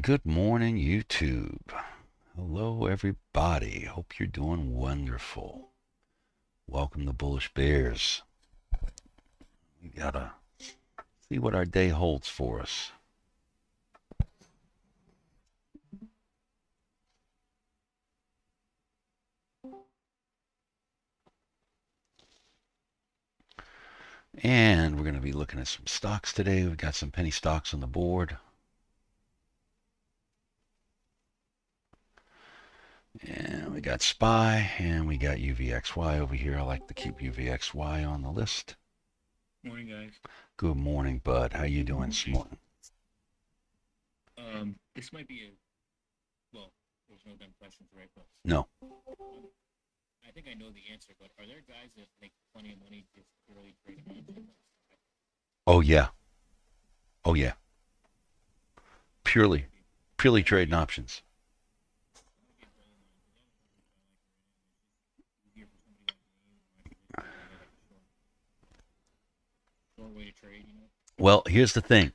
Good morning, YouTube. Hello, everybody. Hope you're doing wonderful. Welcome to Bullish Bears. We gotta see what our day holds for us. And we're going to be looking at some stocks today. We've got some penny stocks on the board. And we got SPY and we got UVXY over here. I like to keep UVXY on the list. Morning, guys. Good morning, Bud. How you doing this morning? This might be there's no dumb questions, right? But No. I think I know the answer. But are there guys that make plenty of money just purely trading options? Oh, yeah. Oh, yeah. Purely trading options. Short way to trade, you know? Well, here's the thing.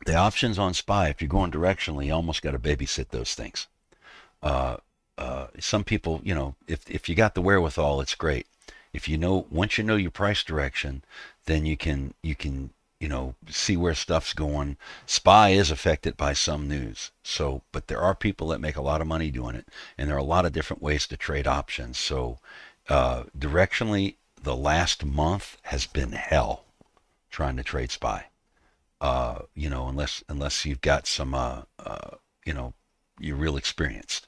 The options on SPY, if you're going directionally, you almost got to babysit those things. Some people, if you got the wherewithal, it's great. If you know, once you know your price direction, then you can see where stuff's going. SPY is affected by some news, so but there are people that make a lot of money doing it, and there are a lot of different ways to trade options. So directionally, the last month has been hell trying to trade SPY. Unless you've got some, you're real experienced.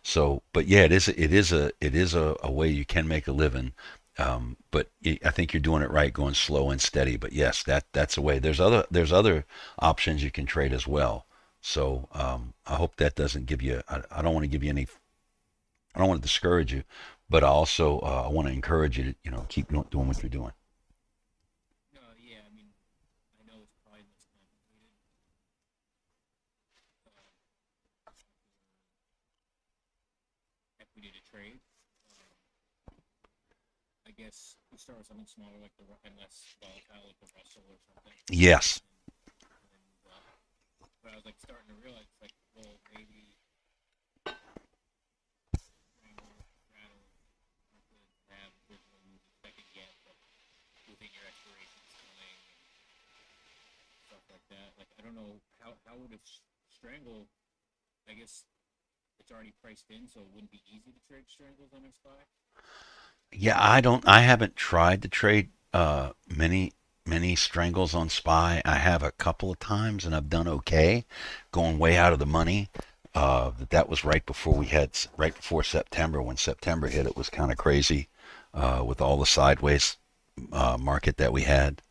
So, but yeah, it is a way you can make a living. But I think you're doing it right, going slow and steady. But yes, that's a way. There's other options you can trade as well. So I hope that doesn't give you. I don't want to give you any. I don't want to discourage you, but I want to encourage you to keep doing what you're doing. Yeah. I mean, I know it's probably less complicated. Equity to trade. I guess we start with something smaller, like and less volatile, like the Russell or something. Yes. But I was like starting to realize, like, well, maybe rattle have visible moves expected yet, but within your expirations coming and stuff like that. Like, I don't know how would it strangle. I guess it's already priced in, so it wouldn't be easy to trade strangles on SPY. Yeah, I haven't tried to trade many strangles on SPY. I have a couple of times and I've done okay, going way out of the money. That was right before September. When September hit, it was kind of crazy with all the sideways market that we had.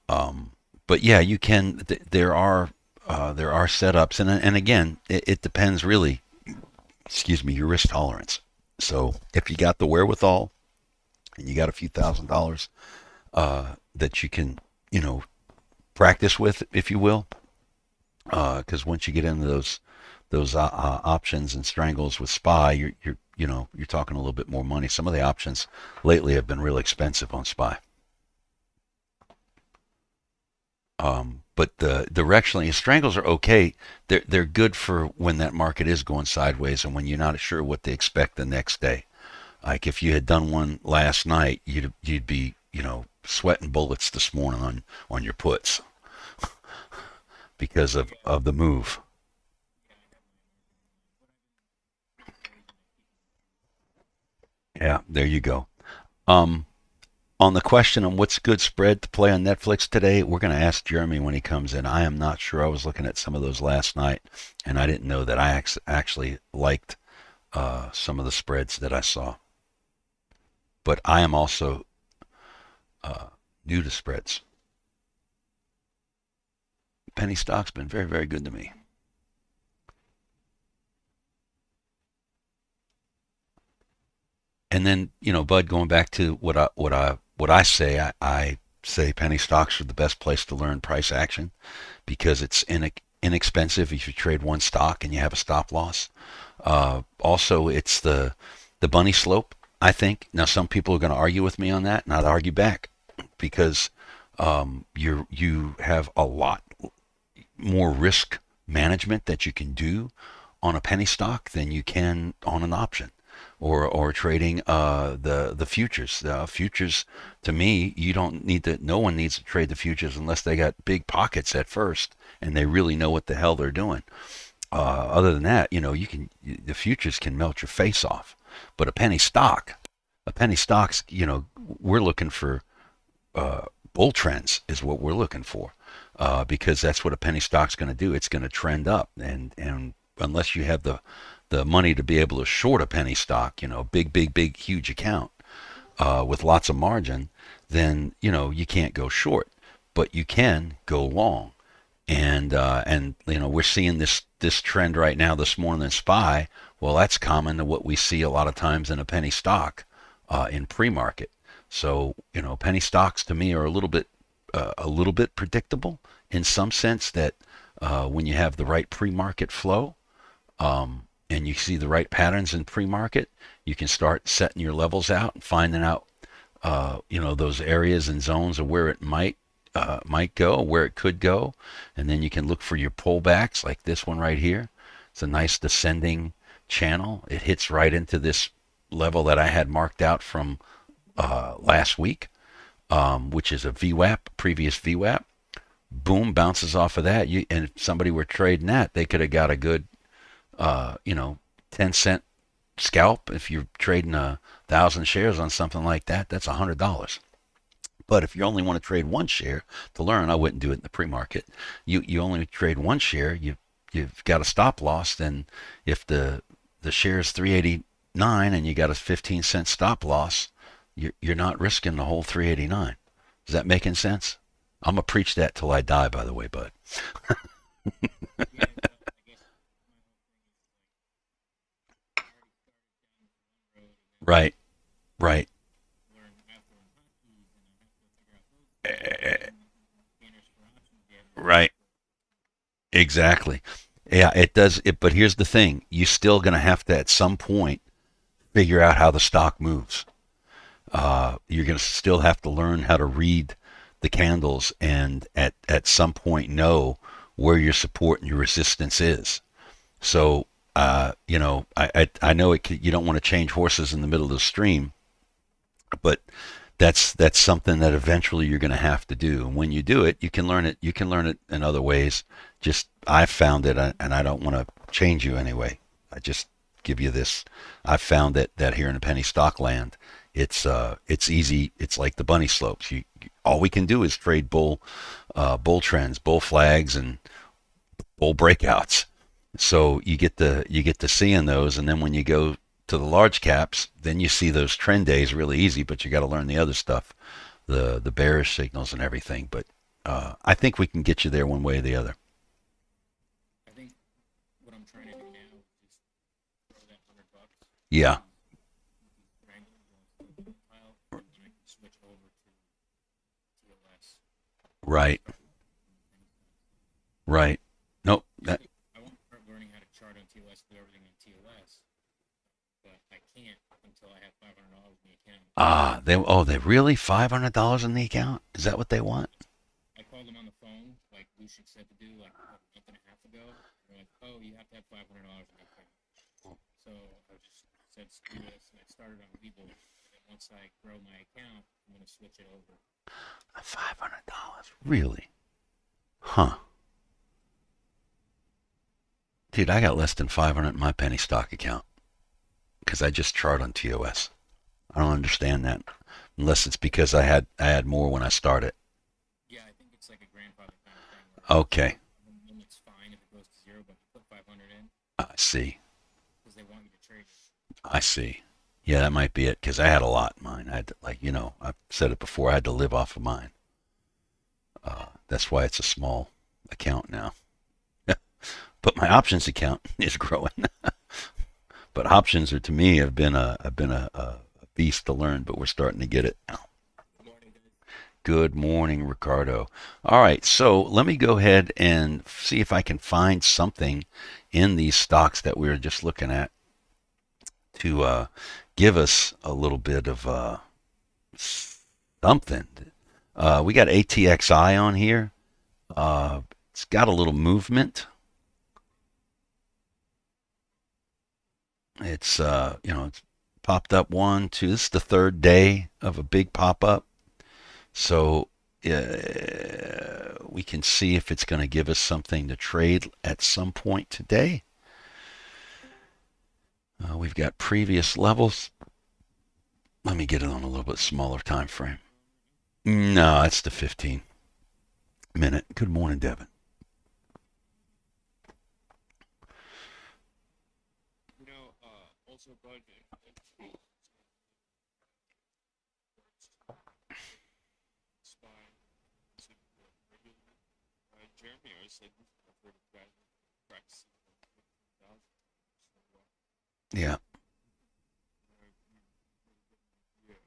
But yeah, you can. There are setups, and again, it depends really. Excuse me, your risk tolerance. So if you got the wherewithal and you got a few $1,000s that you can, practice with, if you will, because once you get into those options and strangles with SPY, you're talking a little bit more money. Some of the options lately have been really expensive on SPY. But directionally, strangles are okay. They're good for when that market is going sideways and when you're not sure what to expect the next day. Like if you had done one last night, you'd be sweating bullets this morning on your puts because Yeah, of the move. yeah, I have my margin in mind. But I've been pretty crazy, and I keep them too. Yeah, there you go. Um, on the question on what's a good spread to play on Netflix today, we're going to ask Jeremy when he comes in. I am not sure. I was looking at some of those last night, and I didn't know that I actually liked some of the spreads that I saw. But I am also uh, new to spreads. Penny stock's been very, very good to me. And then, Bud, going back to what I say, I say penny stocks are the best place to learn price action because it's inexpensive if you trade one stock and you have a stop loss. Also, it's the bunny slope. I think now some people are going to argue with me on that, and I'd argue back because you have a lot more risk management that you can do on a penny stock than you can on an option or trading the futures. Futures, to me, you don't need to. No one needs to trade the futures unless they got big pockets at first and they really know what the hell they're doing. Other than that, the futures can melt your face off. But a penny stocks, we're looking for bull trends is what we're looking for, because that's what a penny stock's going to do. It's going to trend up, and unless you have the money to be able to short a penny stock, big, huge account with lots of margin, then you can't go short, but you can go long. And we're seeing this trend right now this morning in SPY. Well, that's common to what we see a lot of times in a penny stock in pre-market. So penny stocks to me are a little bit predictable in some sense that when you have the right pre-market flow, and you see the right patterns in pre-market, you can start setting your levels out and finding out those areas and zones of where it might go, where it could go, and then you can look for your pullbacks like this one right here. It's a nice descending channel. It hits right into this level that I had marked out from last week, which is a VWAP, previous VWAP. Boom, bounces off of that. And if somebody were trading that, they could have got a good, 10-cent scalp. If you're trading 1,000 shares on something like that, that's $100. But if you only want to trade one share to learn, I wouldn't do it in the pre-market. You only trade one share. You've got a stop loss. Then if the share is 389 and you got a 15-cent stop loss, you're not risking the whole 389. Is that making sense? I'm gonna preach that till I die, by the way, bud. Yeah, but I guess my whole thing is like I already started down this one road, and then Right, right, learn after hotkeys, and I have to figure out those things, and then scanners for options yet, and then right. Exactly. Yeah, it does. But here's the thing: you're still gonna have to, at some point, figure out how the stock moves. You're going to still have to learn how to read the candles and at some point know where your support and your resistance is. So, I know you don't want to change horses in the middle of the stream, but that's something that eventually you're going to have to do. And when you do it, you can learn it. You can learn it in other ways. Just I've found it, and I don't want to change you anyway. I just give you this. I've found that here in the penny stock land, it's easy. It's like the bunny slopes. All we can do is trade bull trends, bull flags, and bull breakouts. So you get to seeing those, and then when you go to the large caps, then you see those trend days really easy. But you got to learn the other stuff, the bearish signals and everything. But I think we can get you there one way or the other. I think what I'm trying to do now is just throw that $100 Yeah, with these triangles on the pile, and then I can switch over to TOS. right, right. Nope. I won't start learning how to chart on TOS, do everything on TOS, but I can't until I have $500 in the account. They really $500 in the account? Is that what they want? I called them on the phone, like Lucian said to do, like a month and a half ago. They're like, "Oh, you have to have $500 in the account." So I just said, "Screw this," and I started on Webull. And then once I grow my account, I'm gonna switch it over. $500, really? Huh? Dude, I got less than 500 in my penny stock account because I just chart on TOS. I don't understand that, unless it's because I had more when I started. Yeah, I think it's like a grandfather kind of thing where Okay, the limit's fine if it goes to zero, but you put 500 in I see. because they want you to trade it. I see. Yeah, that might be it because I had a lot in mine. I had to, I've said it before. I had to live off of mine. That's why it's a small account now. But my options account is growing. But options are to me have been a beast to learn. But we're starting to get it now. Good morning, guys. Good morning, Ricardo. All right, so let me go ahead and see if I can find something in these stocks that we were just looking at to give us a little bit of something. We got ATXI on here. It's got a little movement. It's it's popped up one, two. This is the third day of a big pop up. So we can see if it's going to give us something to trade at some point today. We've got previous levels. Let me get it on a little bit smaller time frame. No, it's the 15-minute. Good morning, Devin. Also, Bud, spine, regularly. Jeremy always said I've heard of guys practicing 15,000. So, Yeah. yeah,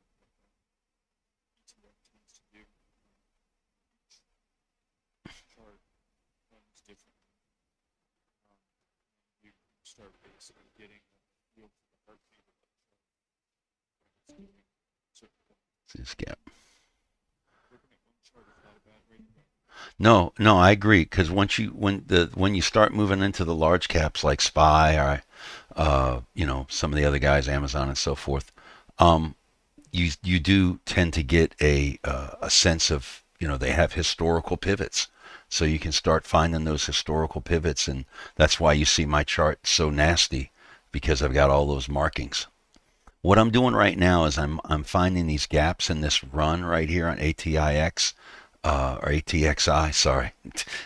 ETF tends to do chart runs differently. You start basically getting a feel for the heartbeat of the chart. See this gap. Looking at one chart is not a bad rate. No, no, I agree. Because when you start moving into the large caps like Spy or some of the other guys, Amazon and so forth, um, you do tend to get a sense of they have historical pivots, so you can start finding those historical pivots, and that's why you see my chart so nasty because I've got all those markings. What I'm doing right now is I'm finding these gaps in this run right here on ATIX or ATXI. Sorry,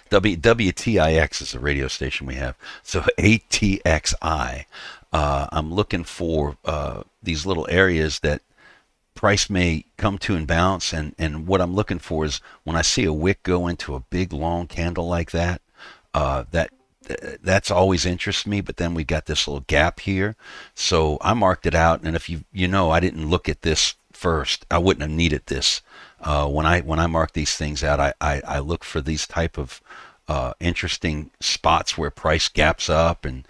WTIX is the radio station we have. So ATXI. I'm looking for these little areas that price may come to and bounce, and what I'm looking for is when I see a wick go into a big long candle like that, that that's always interests me. But then we got this little gap here, so I marked it out. And if I didn't look at this first, I wouldn't have needed this. When I mark these things out, I look for these type of interesting spots where price gaps up and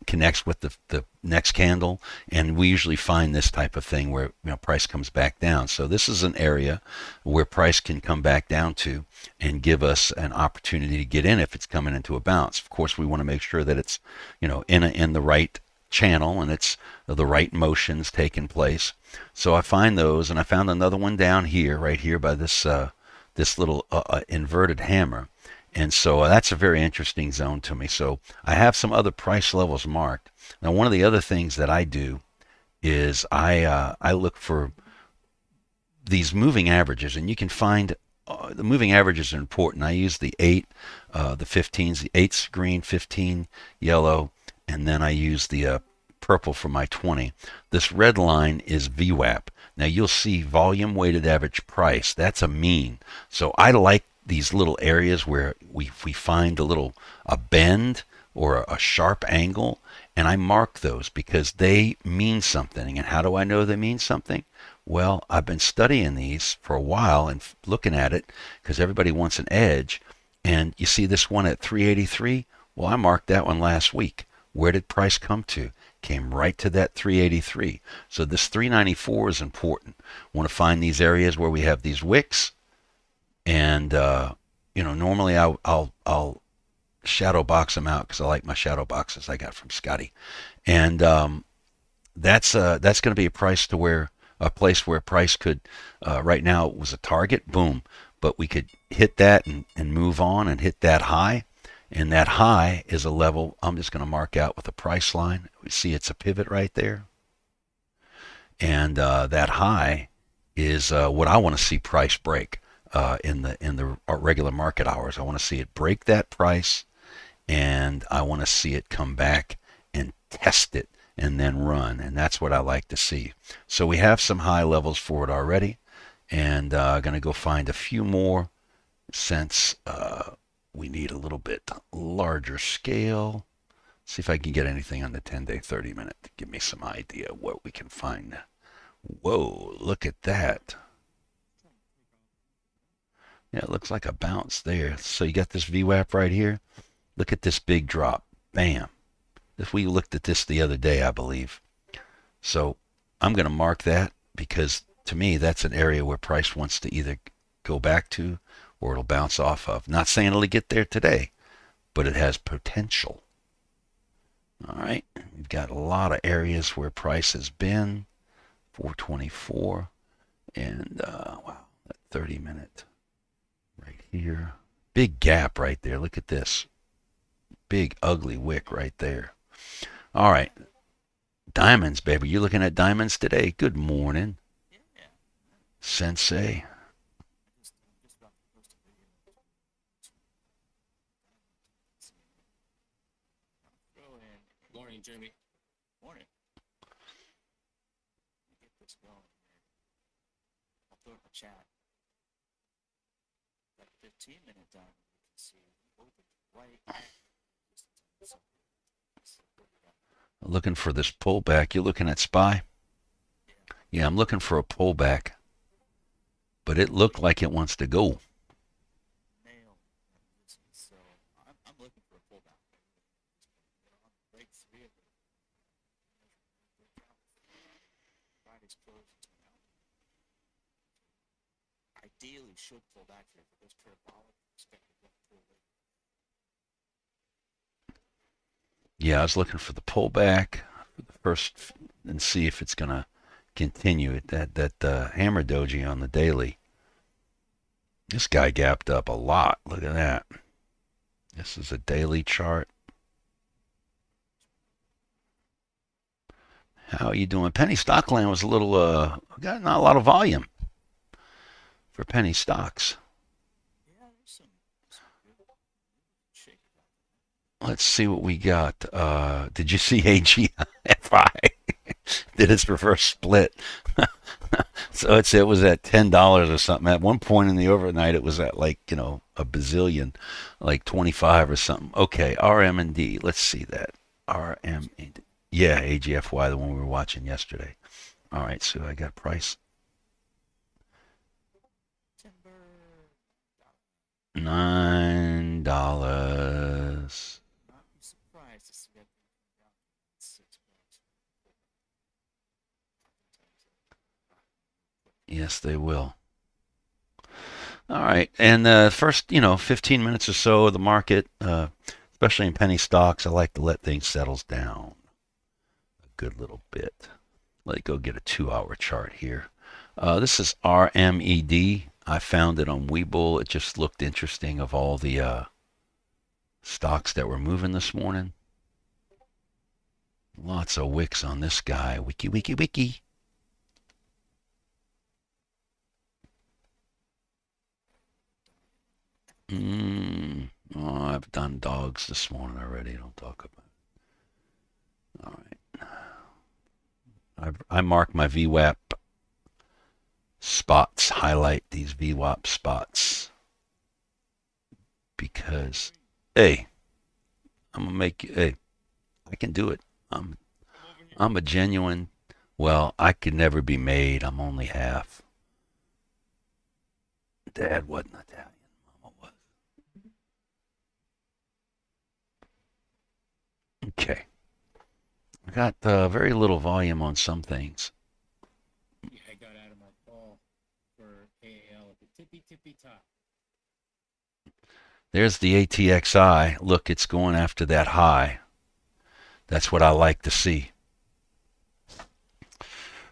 connects with the next candle, and we usually find this type of thing where price comes back down. So this is an area where price can come back down to and give us an opportunity to get in if it's coming into a bounce. Of course, we want to make sure that it's in the right channel and it's the right motions taking place. So I find those, and I found another one down here, right here by this little inverted hammer. And so that's a very interesting zone to me. So I have some other price levels marked. Now, one of the other things that I do is I look for these moving averages, and you can find the moving averages are important. I use the 8, the 15s, the 8's green, 15 yellow, and then I use the purple for my 20. This red line is VWAP. Now you'll see volume weighted average price. That's a mean. So I like these little areas where we find a bend or a sharp angle, and I mark those because they mean something. And how do I know they mean something? Well, I've been studying these for a while and looking at it because everybody wants an edge. And you see this one at 383? Well, I marked that one last week. Where did price come to? Came right to that 383. So this 394 is important. Want to find these areas where we have these wicks, and normally I'll shadow box them out because I like my shadow boxes I got from Scotty, and that's going to be a place where price could right now it was a target, boom, but we could hit that and move on and hit that high. And that high is a level I'm just going to mark out with a price line. We see it's a pivot right there. And that high is what I want to see price break in the regular market hours. I want to see it break that price, and I want to see it come back and test it and then run. And that's what I like to see. So we have some high levels for it already, and going to go find a few more since we need a little bit larger scale. See if I can get anything on the 10-day, 30-minute to give me some idea what we can find. Whoa, look at that. Yeah, it looks like a bounce there. So you got this VWAP right here. Look at this big drop. Bam. If we looked at this the other day, I believe. So I'm going to mark that because to me, that's an area where price wants to either go back to or it'll bounce off of. Not saying it'll get there today, but it has potential. All right, we've got a lot of areas where price has been 424, and wow, that 30-minute right here, big gap right there. Look at this big ugly wick right there. All right, diamonds, baby. You looking at diamonds today? Good morning, Yeah. Sensei. I'm just about to post a video. Throw in. Morning, Jimmy. Morning. Let me get this going here. I'll throw it in the chat. That 15-minute diamond, you can see open right. Looking for this pullback. You're looking at SPY? Yeah, I'm looking for a pullback, but it looked like it wants to go. Nail. So I'm looking for a pullback. Break three of it. Friday's close. Ideally should pull back here, but this parabolic expected to pull back. Yeah, I was looking for the pullback first and see if it's gonna continue it. That hammer doji on the daily. This guy gapped up a lot. Look at that. This is a daily chart. How are you doing? Penny Stockland was a little got not a lot of volume for penny stocks. Yeah, there's some good shake about Let's see what we got. Did you see AGFI did its reverse split? So it was at $10 or something. At one point in the overnight, it was at like a bazillion, like 25 or something. Okay, RMD. Let's see that RMD. Yeah, AGFY, the one we were watching yesterday. All right, so I got price timber. $9. Not be surprised to see that thing come down to $6. Yes, they will. All right, and first 15 minutes or so of the market, especially in penny stocks, I like to let things settle down a good little bit. Let go get a 2-hour chart here. This is RMED. I found it on Webull. It just looked interesting of all the stocks that were moving this morning. Lots of wicks on this guy. Wiki, wiki, wiki. Oh, I've done dogs this morning already. Don't talk about it. All right. I mark my VWAP spots, highlight these VWAP spots because, hey, I'm gonna make you. Hey, I can do it. I'm a genuine. Well, I could never be made. I'm only half. Dad wasn't Italian. Mama was. Okay. I got very little volume on some things. Yeah, I got out of my call for AAL at the tippy top. There's the ATXI. Look, it's going after that high. That's what I like to see.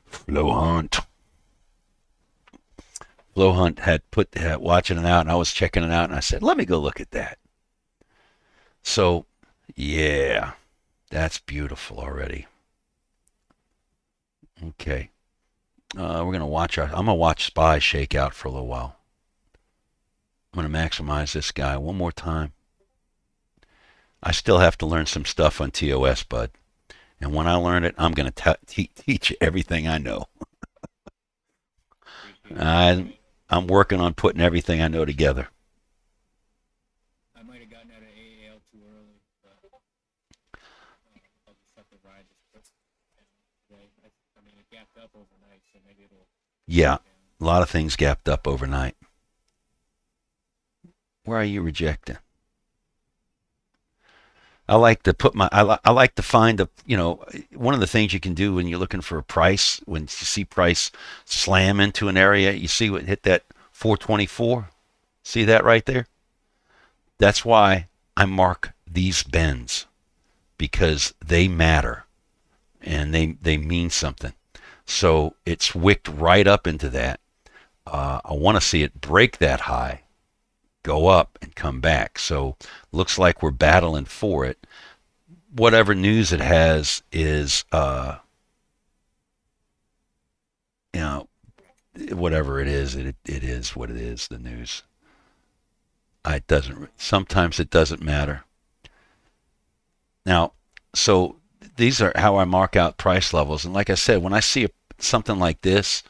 Flo Hunt. Flo Hunt had watching it out, and I was checking it out, and I said, "Let me go look at that." So, yeah, that's beautiful already. Okay, we're gonna watch I'm gonna watch SPY shake out for a little while. I'm gonna maximize this guy one more time. I still have to learn some stuff on TOS, bud. And when I learn it, I'm going to teach you everything I know. I'm working on putting everything I know together. I might have gotten out of AAL too early, but I'll just have to ride this today. I mean, it gapped up overnight, so maybe it'll. Yeah, a lot of things gapped up overnight. Where are you rejecting? I like to put I like to find one of the things you can do when you're looking for a price, when you see price slam into an area, you see what hit that 424. See that right there? That's why I mark these bends, because they matter and they mean something. So it's wicked right up into that. I want to see it break that high, go up, and come back. So looks like we're battling for it. Whatever news it has is, you know, whatever it is, it is what it is. The news. It doesn't. Sometimes it doesn't matter. Now, so these are how I mark out price levels. And like I said, when I see something like this,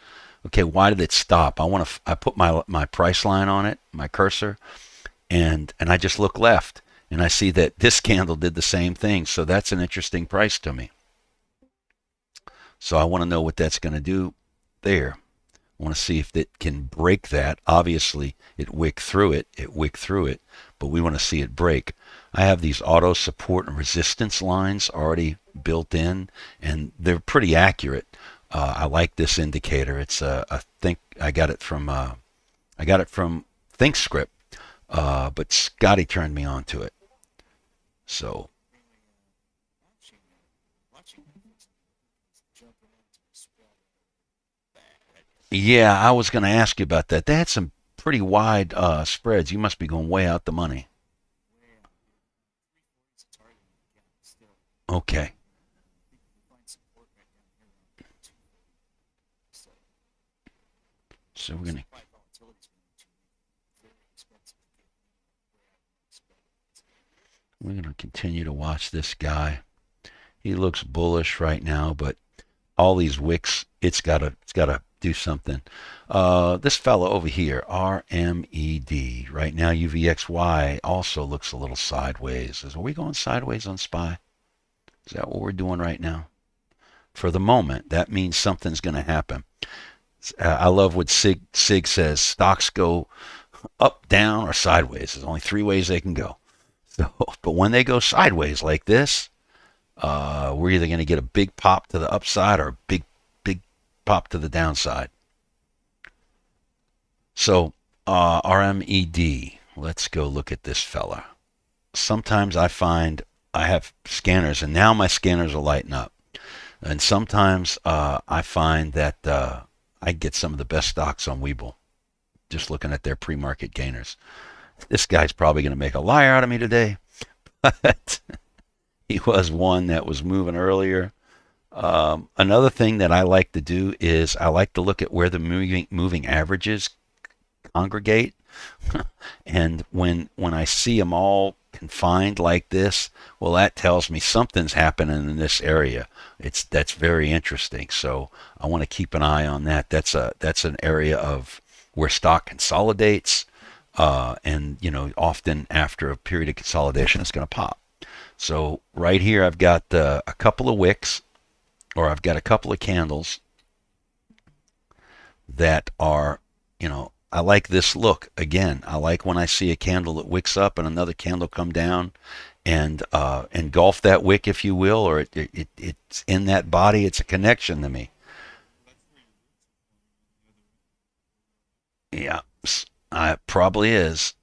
okay, why did it stop? I put my price line on it, my cursor, and I just look left, and I see that this candle did the same thing. So that's an interesting price to me. So I want to know what that's going to do there. I want to see if it can break that. Obviously, it wick through it. It wick through it, but we want to see it break. I have these auto support and resistance lines already built in, and they're pretty accurate. I like this indicator. It's I think I got it from ThinkScript, but Scotty turned me on to it. So yeah, I was going to ask you about that. They had some pretty wide spreads. You must be going way out the money. Okay. So we're gonna continue to watch this guy. He looks bullish right now, but all these wicks, it's gotta do something. This fella over here, RMED, right now UVXY also looks a little sideways. Are we going sideways on SPY? Is that what we're doing right now? For the moment, that means something's going to happen. I love what Sig says. Stocks go up, down, or sideways. There's only three ways they can go. So, but when they go sideways like this, we're either going to get a big pop to the upside or a big pop to the downside. So, RMED. Let's go look at this fella. Sometimes I find I have scanners, and now my scanners are lighting up. And sometimes I find that I get some of the best stocks on Webull, just looking at their pre-market gainers. This guy's probably going to make a liar out of me today, but he was one that was moving earlier. Another thing that I like to do is I like to look at where the moving averages congregate. And when I see them all confined like this, well, that tells me something's happening in this area. That's very interesting. So I want to keep an eye on that. That's an area of where stock consolidates, and often after a period of consolidation, it's going to pop. So right here, I've got a couple of wicks, or I've got a couple of candles that are, I like this look. Again, I like when I see a candle that wicks up and another candle come down and engulf that wick, if you will, or it's in that body. It's a connection to me. Yeah, it probably is.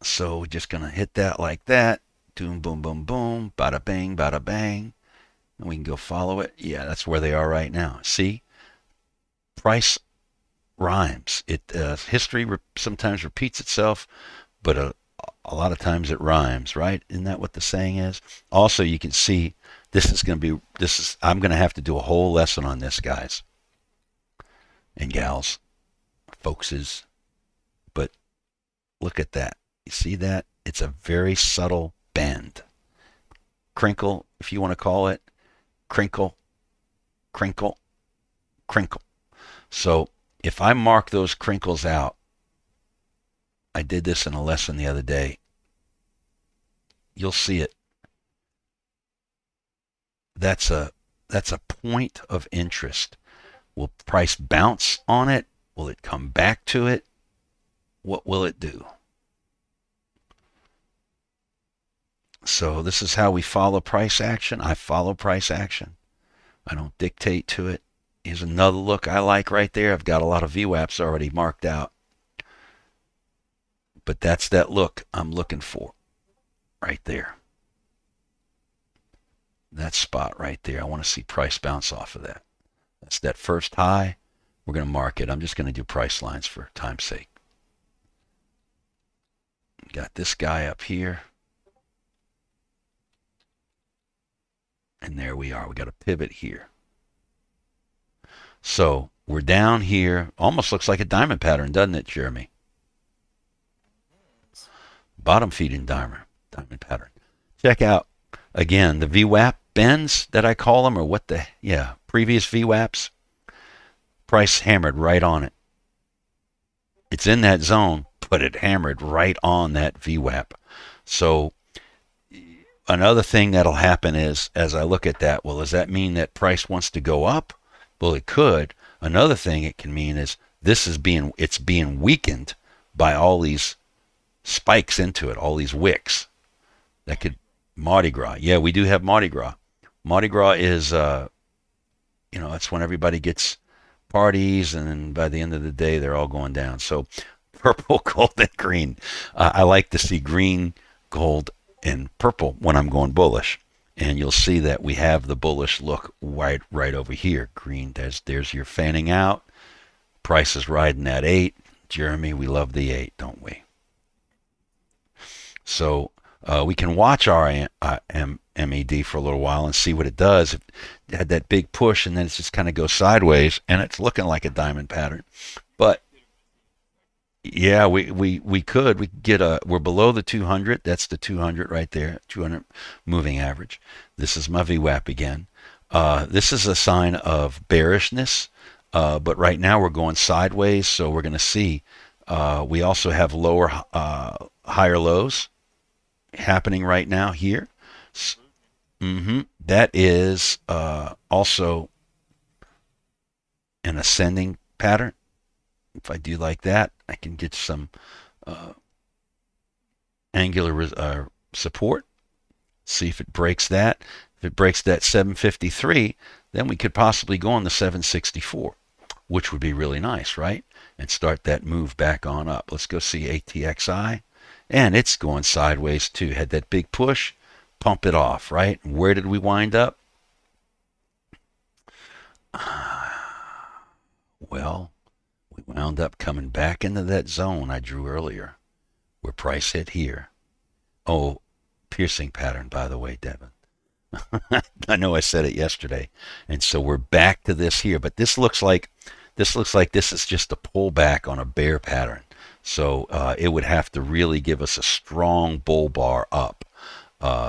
So we're just going to hit that like that. Boom, boom, boom, boom. Bada bang, bada bang. And we can go follow it. Yeah, that's where they are right now. See? Price rhymes. History sometimes repeats itself, but a lot of times it rhymes, right? Isn't that what the saying is? Also, you can see I'm going to have to do a whole lesson on this, guys and gals, folkses. But look at that. You see that? It's a very subtle bend. Crinkle, if you want to call it. Crinkle, crinkle, crinkle. So if I mark those crinkles out, I did this in a lesson the other day, you'll see it. That's a point of interest. Will price bounce on it? Will it come back to it? What will it do? So this is how we follow price action. I follow price action. I don't dictate to it. Here's another look I like right there. I've got a lot of VWAPs already marked out. But that's that look I'm looking for right there. that spot right there. I want to see price bounce off of that. That's that first high. We're going to mark it. I'm just going to do price lines for time's sake. Got this guy up here. And there we are. We got a pivot here. So we're down here. Almost looks like a diamond pattern, doesn't it, Jeremy? Bottom feeding diamond pattern. Check out again the VWAP bends that I call them, or what the previous VWAPs. Price hammered right on it. It's in that zone, but it hammered right on that VWAP. So another thing that'll happen is, as I look at that, well, does that mean that price wants to go up? Well, it could. Another thing it can mean is it's being weakened by all these spikes into it, all these wicks. That could Mardi Gras. Yeah, we do have Mardi Gras. Mardi Gras is it's when everybody gets parties, and then by the end of the day they're all going down. So purple, gold, and green. I like to see green, gold, and purple when I'm going bullish. And you'll see that we have the bullish look right over here. Green, there's your fanning out. Price is riding that 8. Jeremy, we love the 8, don't we? So we can watch our MED for a little while and see what it does. It had that big push, and then it just kind of goes sideways, and it's looking like a diamond pattern. But yeah, we could get we're below the 200. That's the 200 right there, 200 moving average. This is my VWAP again. This is a sign of bearishness, but right now we're going sideways, so we're going to see. We also have higher lows happening right now here. That is also an ascending pattern. If I do like that, I can get some angular support. See if it breaks that. If it breaks that 753, then we could possibly go on the 764, which would be really nice, right? And start that move back on up. Let's go see ATXI. And it's going sideways too. Had that big push, pump it off, right? And where did we wind up? Well, we wound up coming back into that zone I drew earlier, where price hit here. Oh, piercing pattern, by the way, Devin. I know I said it yesterday. And so we're back to this here, but this looks like this is just a pullback on a bear pattern. So it would have to really give us a strong bull bar up.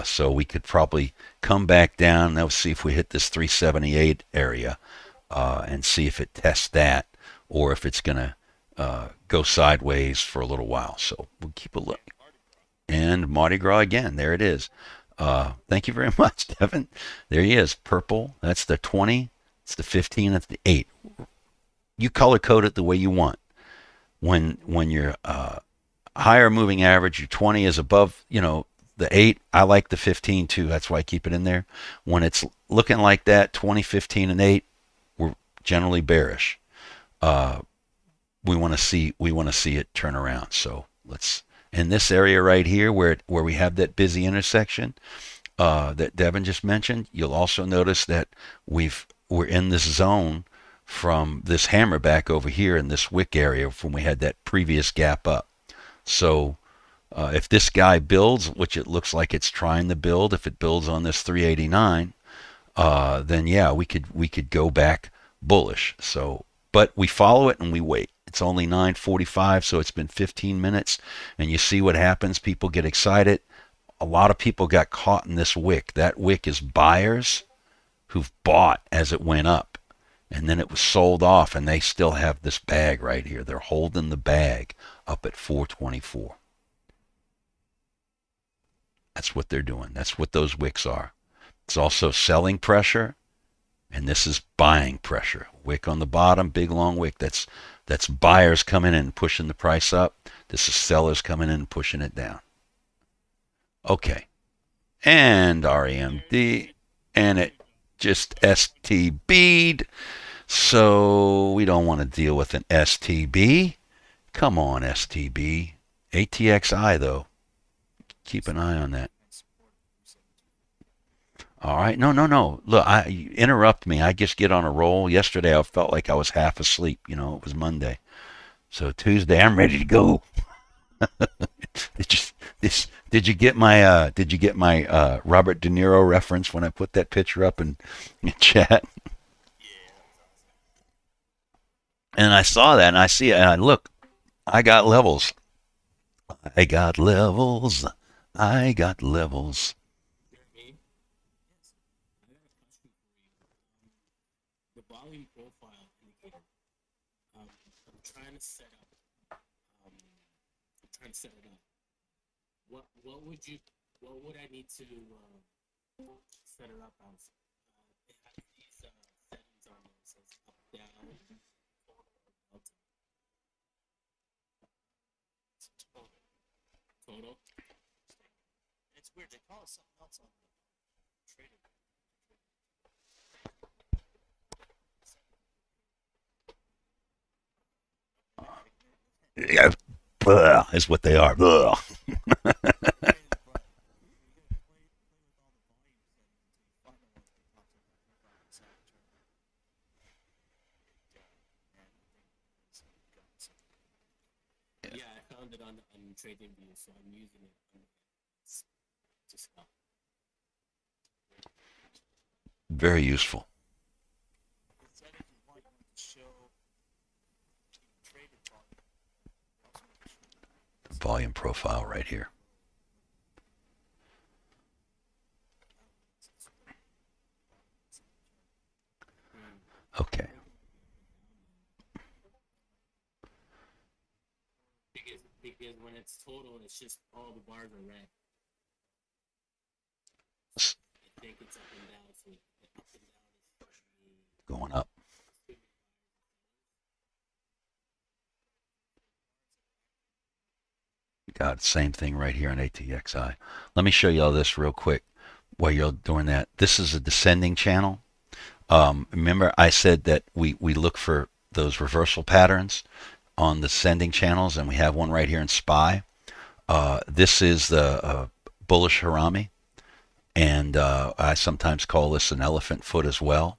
So we could probably come back down. Let's see if we hit this 378 area and see if it tests that, or if it's going to go sideways for a little while. So we'll keep a look. And Mardi Gras again. There it is. Thank you very much, Devin. There he is. Purple. That's the 20. It's the 15. That's the 8. You color code it the way you want. When you're higher moving average, your 20 is above, the 8. I like the 15 too. That's why I keep it in there. When it's looking like that, 20, 15, and 8, we're generally bearish. We want to see it turn around. So let's, in this area right here where we have that busy intersection that Devin just mentioned, you'll also notice that we're in this zone from this hammer back over here in this wick area from we had that previous gap up. So if this guy builds, which it looks like it's trying to build, if it builds on this 389, then yeah, we could go back bullish. So, but we follow it and we wait. It's only 9:45, so it's been 15 minutes, and you see what happens. People get excited. A lot of people got caught in this wick. That wick is buyers who've bought as it went up, and then it was sold off, and they still have this bag right here. They're holding the bag up at 424. That's what they're doing. That's what those wicks are. It's also selling pressure, and this is buying pressure. Wick on the bottom, big long wick. That's buyers coming in and pushing the price up. This is sellers coming in and pushing it down. Okay. And REMD, and it just STB'd. So we don't want to deal with an STB. Come on, STB. ATXI, though. Keep an eye on that. All right. No, no, no. Look, you interrupt me. I just get on a roll. Yesterday, I felt like I was half asleep. It was Monday. So Tuesday, I'm ready to go. Did you did you get my Robert De Niro reference when I put that picture up in chat? Yeah, that was awesome. And I saw that and I see it and I look, I got levels. I got levels. I got levels. You know what I mean? Yes. I got a question for you. The volume profile indicator. I'm trying to set up. I'm trying to set it up. What would you? What would I need to set it up as? It has these settings on there. It says up, down, delta, total. It's weird. They call it something else on the trading. Yeah, is what they are. Blah. Yeah, I found it on TradingView, so I'm using it. It's just Very useful. Volume profile right here. Okay. because when it's total, it's just all the bars are red. I think it's up and down. So up and down is Going up. Got same thing right here on ATXI. Let me show you all this real quick while you're doing that. This is a descending channel. Remember I said that we look for those reversal patterns on the descending channels, and we have one right here in SPY. This is the bullish Harami, and I sometimes call this an elephant foot as well.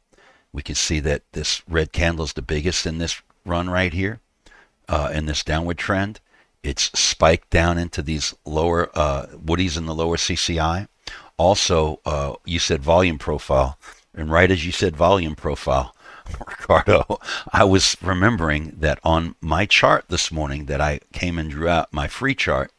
We can see that this red candle is the biggest in this run right here, in this downward trend. It's spiked down into these lower woodies in the lower CCI. Also, you said volume profile, and right as you said volume profile, Ricardo, I was remembering that on my chart this morning that I came and drew out my free chart,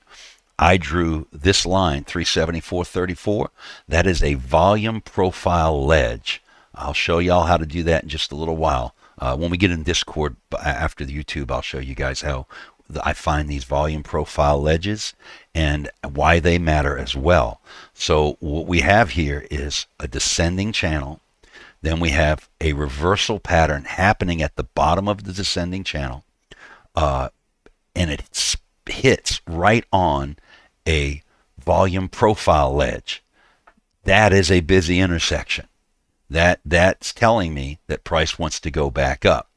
I drew this line 374.34. That is a volume profile ledge. I'll show y'all how to do that in just a little while. When we get in Discord after the YouTube, I'll show you guys how I find these volume profile ledges and why they matter as well. So what we have here is a descending channel. Then we have a reversal pattern happening at the bottom of the descending channel, and it hits right on a volume profile ledge. That is a busy intersection. That's telling me that price wants to go back up.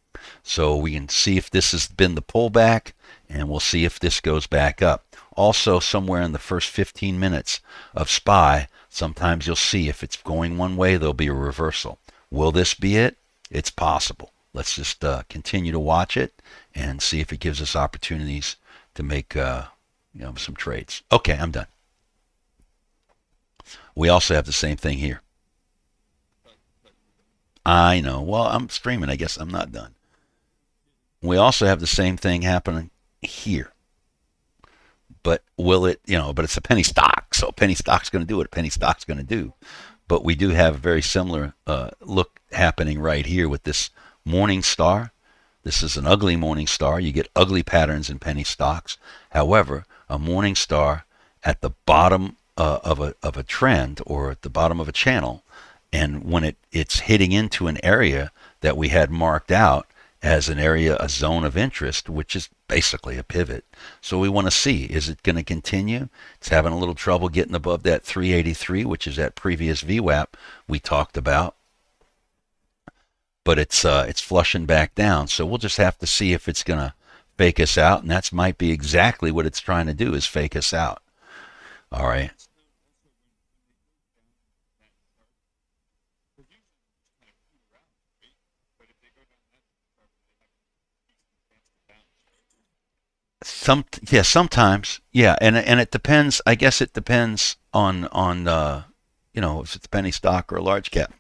So we can see if this has been the pullback, and we'll see if this goes back up. Also, somewhere in the first 15 minutes of SPY, sometimes you'll see if it's going one way, there'll be a reversal. Will this be it? It's possible. Let's just continue to watch it and see if it gives us opportunities to make some trades. Okay, I'm done. We also have the same thing here. I know. Well, I'm streaming. I guess I'm not done. We also have the same thing happening here. But will it, but it's a penny stock. So penny stock's going to do what a penny stock's going to do. But we do have a very similar look happening right here with this morning star. This is an ugly morning star. You get ugly patterns in penny stocks. However, a morning star at the bottom of a trend or at the bottom of a channel, and when it's hitting into an area that we had marked out as an area, a zone of interest, which is basically a pivot. So we want to see, is it going to continue? It's having a little trouble getting above that 383, which is that previous VWAP we talked about. But it's flushing back down. So we'll just have to see if it's going to fake us out, and that might be exactly what it's trying to do, is fake us out. All right. Yeah, sometimes. Yeah, and it depends. I guess it depends on if it's penny stock or a large cap.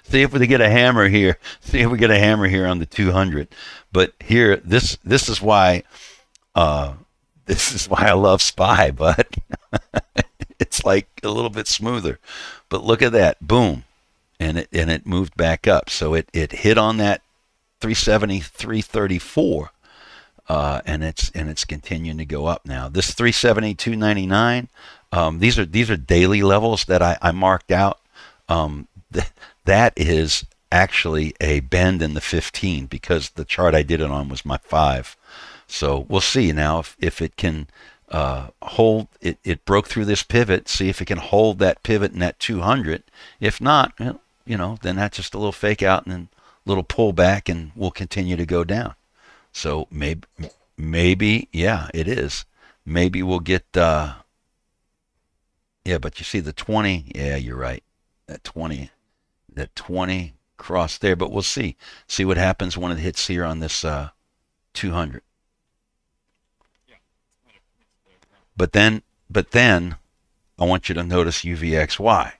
See if we get a hammer here. See if we get a hammer here on the 200. But here, this is why uh, this is why I love SPY. But it's like a little bit smoother. But look at that, boom, and it moved back up. So it hit on that 370, 334. And it's continuing to go up now. This 372.99. These are daily levels that I marked out. That is actually a bend in the 15 because the chart I did it on was my 5. So we'll see now if it can hold. It broke through this pivot. See if it can hold that pivot in that 200. If not, then that's just a little fake out and then a little pullback, and we'll continue to go down. So maybe, yeah, it is. Maybe we'll get, yeah, but you see the 20, yeah, you're right. That 20 cross there, but we'll see. See what happens when it hits here on this 200. But then I want you to notice UVXY.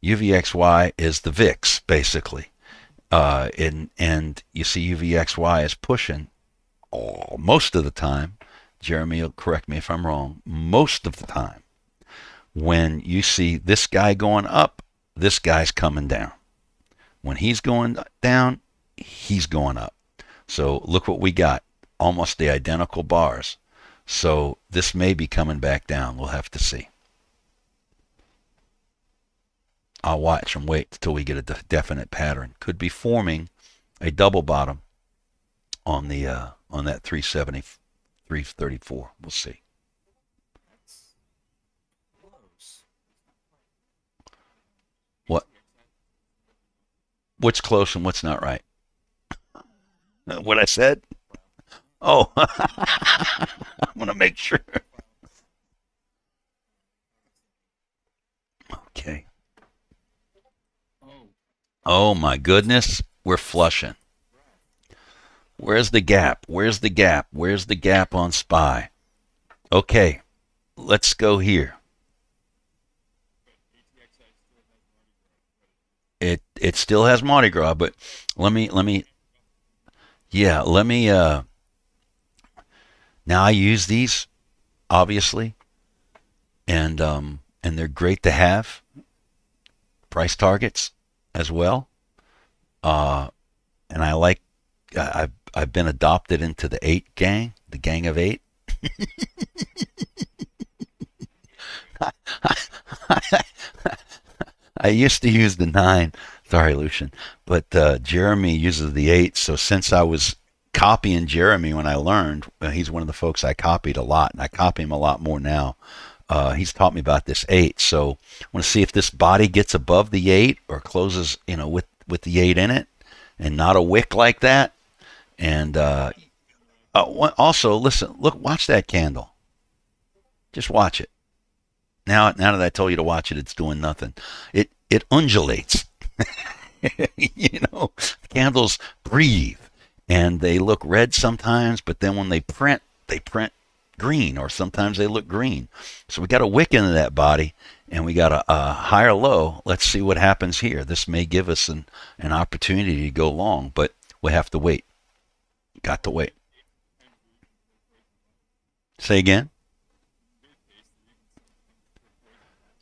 UVXY is the VIX, basically. And you see UVXY is pushing most of the time. Jeremy will correct me if I'm wrong. Most of the time, when you see this guy going up, this guy's coming down. When he's going down, he's going up. So look what we got. Almost the identical bars. So this may be coming back down. We'll have to see. I'll watch and wait until we get a definite pattern. Could be forming a double bottom on that 370, 334. We'll see. What? What's close and what's not right? What I said? Oh, I'm gonna make sure. Okay. Oh my goodness, we're flushing. Where's the gap? Where's the gap? Where's the gap on SPY? Okay, let's go here. It still has Mardi Gras, but let me yeah, let me now I use these obviously, and they're great to have price targets as well. Uh, and I like I've been adopted into the 8 gang, the gang of 8. I used to use the 9. Sorry, Lucian. But Jeremy uses the 8. So since I was copying Jeremy when I learned, he's one of the folks I copied a lot, and I copy him a lot more now. He's taught me about this 8. So I want to see if this body gets above the 8 or closes, with the 8 in it, and not a wick like that. And also, listen, look, watch that candle. Just watch it. Now that I told you to watch it, it's doing nothing. It undulates. Candles breathe, and they look red sometimes, but then when they print green, or sometimes they look green. So we got a wick into that body, and we got a higher low. Let's see what happens here. This may give us an opportunity to go long, but we have to wait. Got to wait. Say again?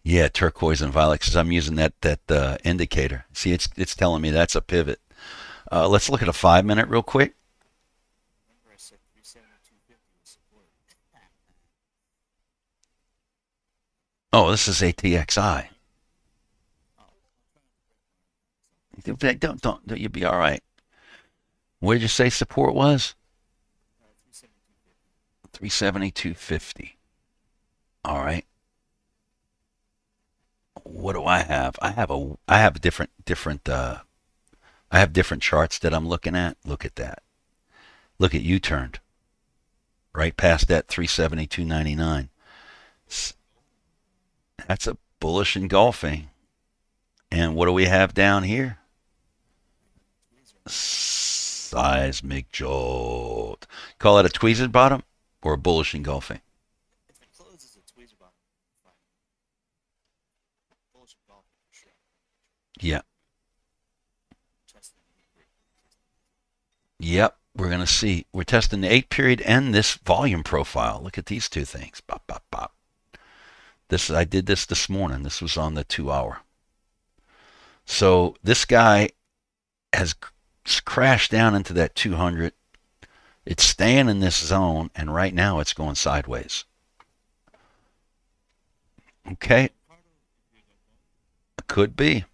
Yeah, turquoise and violet, because I'm using that indicator. See, it's telling me that's a pivot. Let's look at a 5-minute real quick. Oh, this is ATXI. Don't you'll be all right. Where did you say support was? 372.50. All right. What do I have? I have I have different charts that I'm looking at. Look at that. Look at U-turned right past that 372.99. That's a bullish engulfing. And what do we have down here? Seismic Joe. call it a tweezer bottom or a bullish engulfing? If it closes a tweezer bottom, fine. Bullish golf for sure. Yeah. Testing the heat. Yep. We're going to see. We're testing the 8 period and this volume profile. Look at these two things. Bop, bop, bop. I did this morning. This was on the 2 hour. So this guy has crashed down into that 200. It's staying in this zone, and right now it's going sideways. Okay. Could be.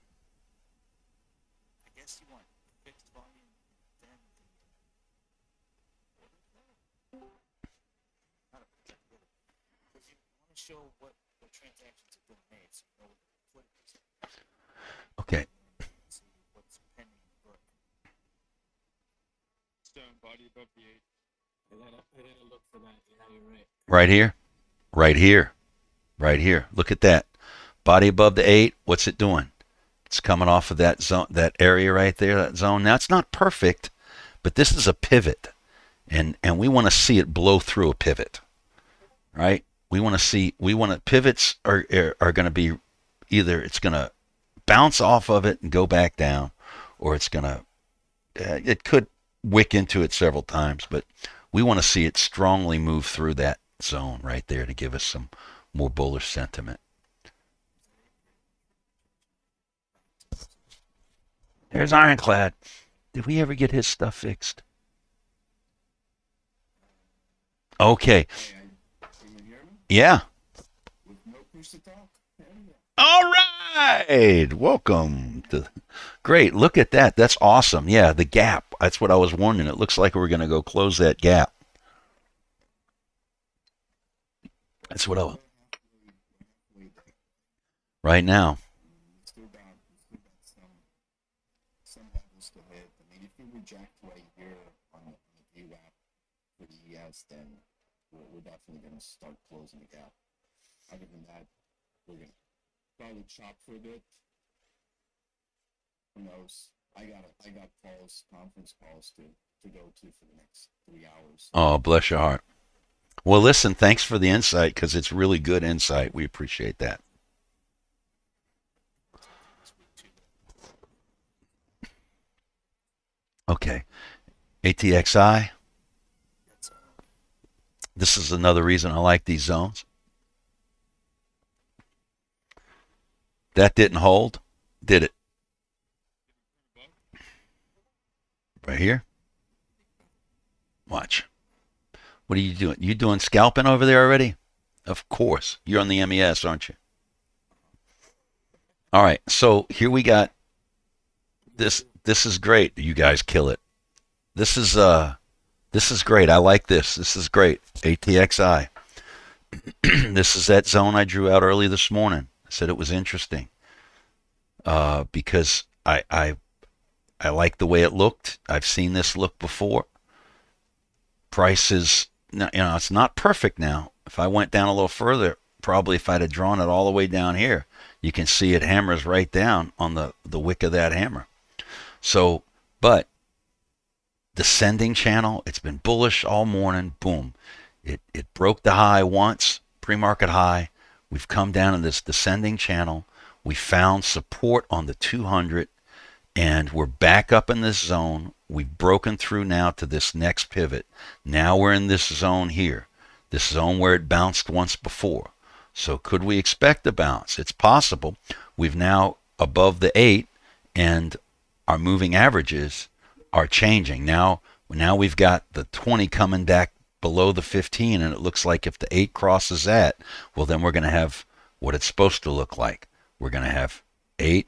I guess you want fixed volume, then not a project order. Because you want to show what transactions have been made, so you know what the liquidity is. Okay. See what's pending in the book. Stone body above the 8. I gotta look for that. Yeah, you're right. Right here. Right here. Right here. Look at that. Body above the 8. What's it doing? It's coming off of that zone, that area right there, that zone. Now, it's not perfect, but this is a pivot. And we want to see it blow through a pivot. Right? Pivots are going to be either it's going to bounce off of it and go back down, or it's going to, it could wick into it several times, but we want to see it strongly move through that zone right there to give us some more bullish sentiment. There's Ironclad. Did we ever get his stuff fixed? Okay. Can you hear me? Yeah. With no push to talk? All right. Welcome to. Great. Look at that. That's awesome. Yeah, the gap. That's what I was wondering. It looks like we're going to go close that gap. That's what I. Right now. Still got some levels to hit. I mean, if you reject right here on the VWAP for the ES, then we're definitely going to start closing the gap. Other than that, we're going to probably chop for a bit. Who knows? I got conference calls to go to for the next 3 hours. Oh, bless your heart. Well, listen, thanks for the insight because it's really good insight. We appreciate that. Okay. ATXI. This is another reason I like these zones. That didn't hold, did it? Right here. Watch. What are you doing? You doing scalping over there already? Of course. You're on the MES, aren't you? All right. So here we got this. This is great. You guys kill it. This is great. I like this. This is great. ATXI. This is that zone I drew out early this morning. I said it was interesting because I like the way it looked. I've seen this look before. Price is, it's not perfect now. If I went down a little further, probably if I'd have drawn it all the way down here, you can see it hammers right down on the wick of that hammer. So, but descending channel, it's been bullish all morning. Boom. It broke the high once, pre-market high. We've come down in this descending channel. We found support on the 200, and we're back up in this zone. We've broken through now to this next pivot. Now we're in this zone here, this zone where it bounced once before. So could we expect a bounce? It's possible. We've now above the 8, and our moving averages are changing. Now we've got the 20 coming back below the 15, and it looks like if the 8 crosses that, well, then we're going to have what it's supposed to look like. We're going to have 8,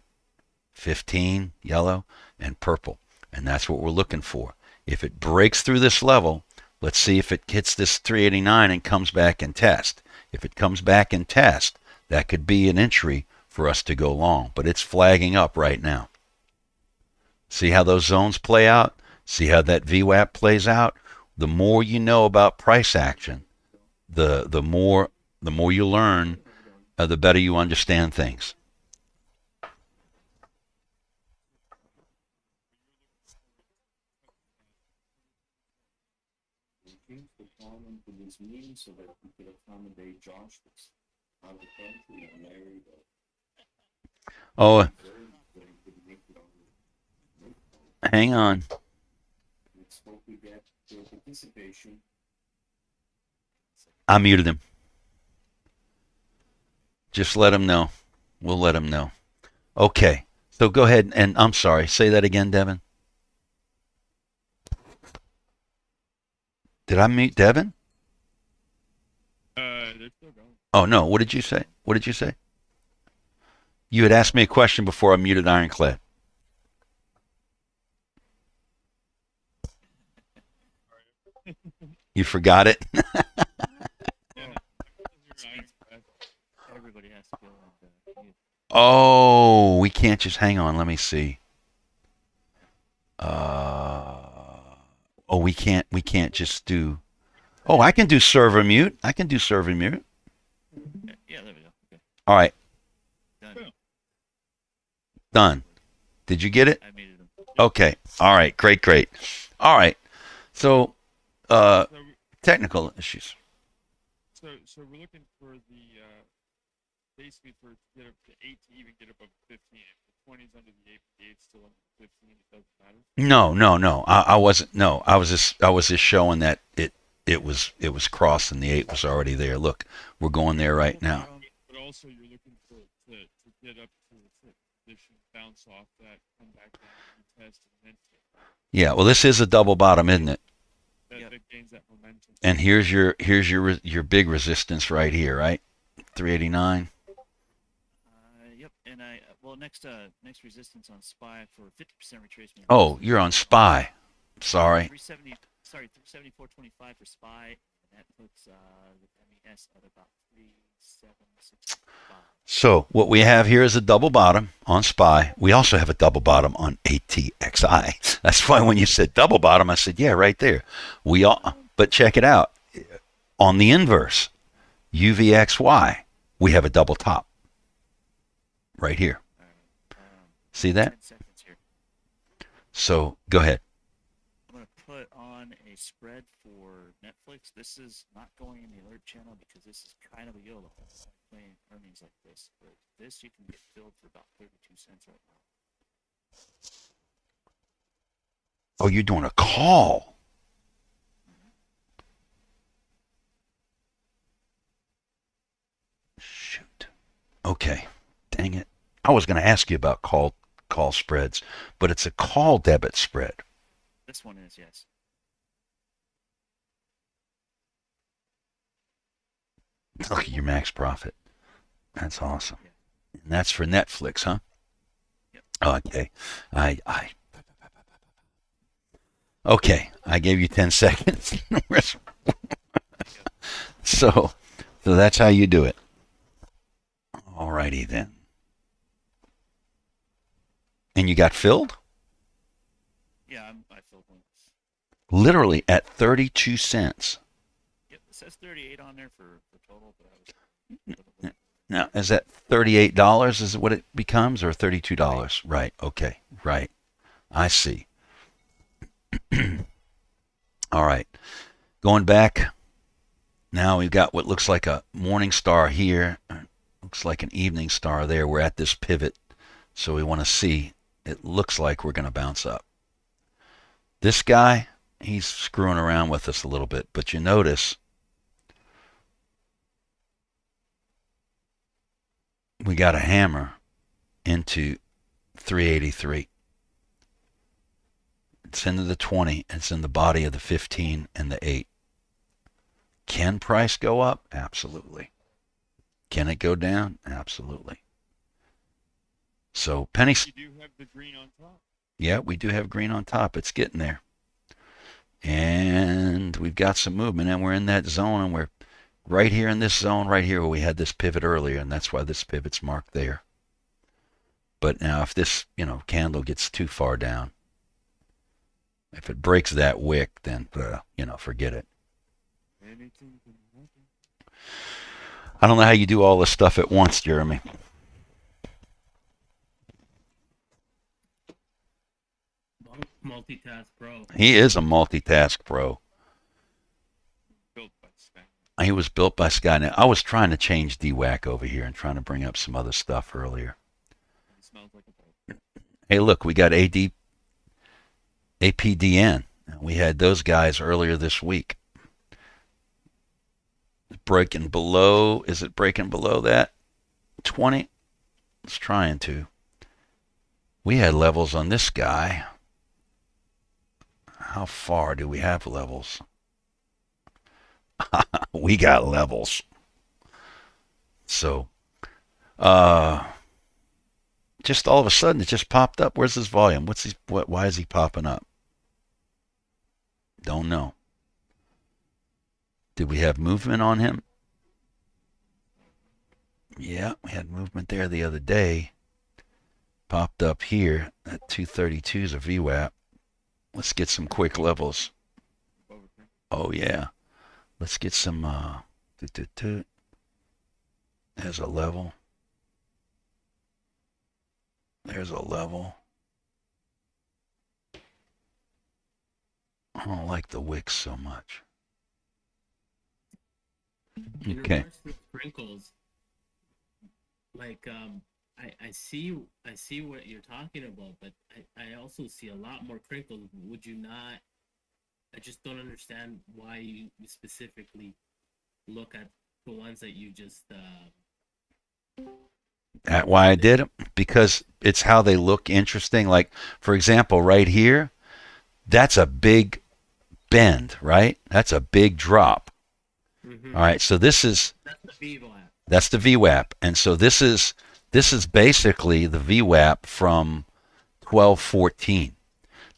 15, yellow, and purple. And that's what we're looking for. If it breaks through this level, let's see if it hits this 389 and comes back and test. If it comes back and test, that could be an entry for us to go long. But it's flagging up right now. See how those zones play out? See how that VWAP plays out? The more you know about price action, the more you learn, the better you understand things. change the following for this meeting so that we could accommodate Josh that's out of the country and Larry that Oh, that he couldn't make it on the hang on. Let's hope we get their participation. I muted him. Just let him know. We'll let him know. Okay. So go ahead and I'm sorry. Say that again, Devin. Did I mute Devin? They're still going. Oh no. What did you say? What did you say? You had asked me a question before I muted Ironclad. You forgot it? Yeah. Everybody has to go and mute. Oh, we can't just hang on. Let me see. Oh, we can't just do. Oh, I can do server mute. I can do server mute. Yeah, there we go. Okay, All right, done. done. Did you get it? I muted him. Okay. All right. Great. All right. So, So, technical issues. so we're looking for the basically for to get up to 8 to even get above 15. If the 20's under the 8, but the 8's still under the 15, it doesn't matter. No. I wasn't. No, I was just showing that it was crossed and the 8 was already there. Look, we're going there right now. But also, you're looking for to get up to the fifth position, bounce off that, come back down, retest, and then take. Yeah. Well, this is a double bottom, isn't it? Yep. That gains that momentum. And here's your big resistance right here, right? 389. Yep, and next resistance on SPY for 50% retracement. Oh, you're on SPY. Sorry. 374.25 for SPY, and that puts the MES at about 3765. So what we have here is a double bottom on SPY. We also have a double bottom on ATXI. That's why when you said double bottom, I said, yeah, right there. But check it out. On the inverse, UVXY, we have a double top right here. See that? 10 seconds here. So go ahead. I'm going to put on a spread for Netflix. This is not going in the alert channel because this is kind of a YOLO. Playing earnings like this, but this you can get filled for about 32 cents right now. Oh, you're doing a call. Shoot. Okay. Dang it. I was going to ask you about call spreads, but it's a call debit spread. This one is, yes. Look at your max profit. That's awesome. And that's for Netflix, huh? Yep. Okay. Okay. I gave you 10 seconds. So that's how you do it. Alrighty then. And you got filled? Yeah, I filled one. Literally at 32 cents. Yep, it says 38 on there for total, but I was. Now, is that $38 is what it becomes, or $32? Right. Okay. Right. I see. All right. Going back. Now we've got what looks like a morning star here. Looks like an evening star there. We're at this pivot. So we want to see. It looks like we're going to bounce up. This guy, he's screwing around with us a little bit. But you notice we got a hammer into 383. It's into the 20. It's in the body of the 15 and the 8. Can price go up? Absolutely. Can it go down? Absolutely. So penny. You do have the green on top. Yeah, we do have green on top. It's getting there. And we've got some movement, and we're in that zone, and we're right here in this zone right here where we had this pivot earlier, and that's why this pivot's marked there. But now if this, candle gets too far down, if it breaks that wick, then, forget it. Anything can happen. I don't know how you do all this stuff at once, Jeremy. Multitask pro. He is a multitask pro. He was built by Skynet. I was trying to change DWAC over here and trying to bring up some other stuff earlier. It smells like a boat. Hey, look, we got APDN. We had those guys earlier this week. Breaking below, is it breaking below that 20? It's trying to. We had levels on this guy. How far do we have levels? We got levels. So, just all of a sudden it just popped up. Where's his volume? Why is he popping up? Don't know. Did we have movement on him? Yeah, we had movement there the other day. Popped up here at 232 is a VWAP. Let's get some quick levels. Oh yeah. Let's get some There's a level. There's a level. I don't like the wicks so much. In Okay. regards to sprinkles, like I see what you're talking about, but I also see a lot more crinkles. Would you not? I just don't understand why you specifically look at the ones that you just. Why I did it? Because it's how they look interesting. Like, for example, right here, that's a big bend, right? That's a big drop. Mhm. All right, so this is That's the Vivo app. that's the VWAP, and so this is basically the VWAP from 1214.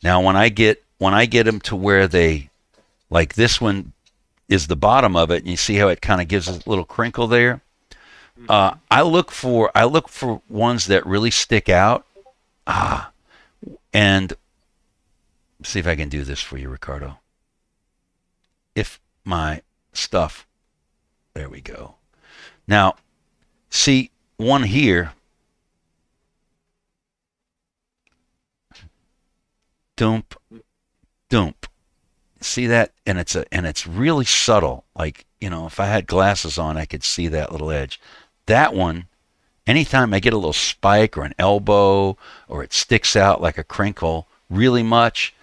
Now, when I get them to where they, like this one is the bottom of it, and you see how it kind of gives a little crinkle there. I look for ones that really stick out. And see if I can do this for you, Ricardo. If my stuff, there we go. Now, see one here. Doomp, doomp. See that? And it's really subtle. Like, if I had glasses on, I could see that little edge. That one, anytime I get a little spike or an elbow or it sticks out like a crinkle really much,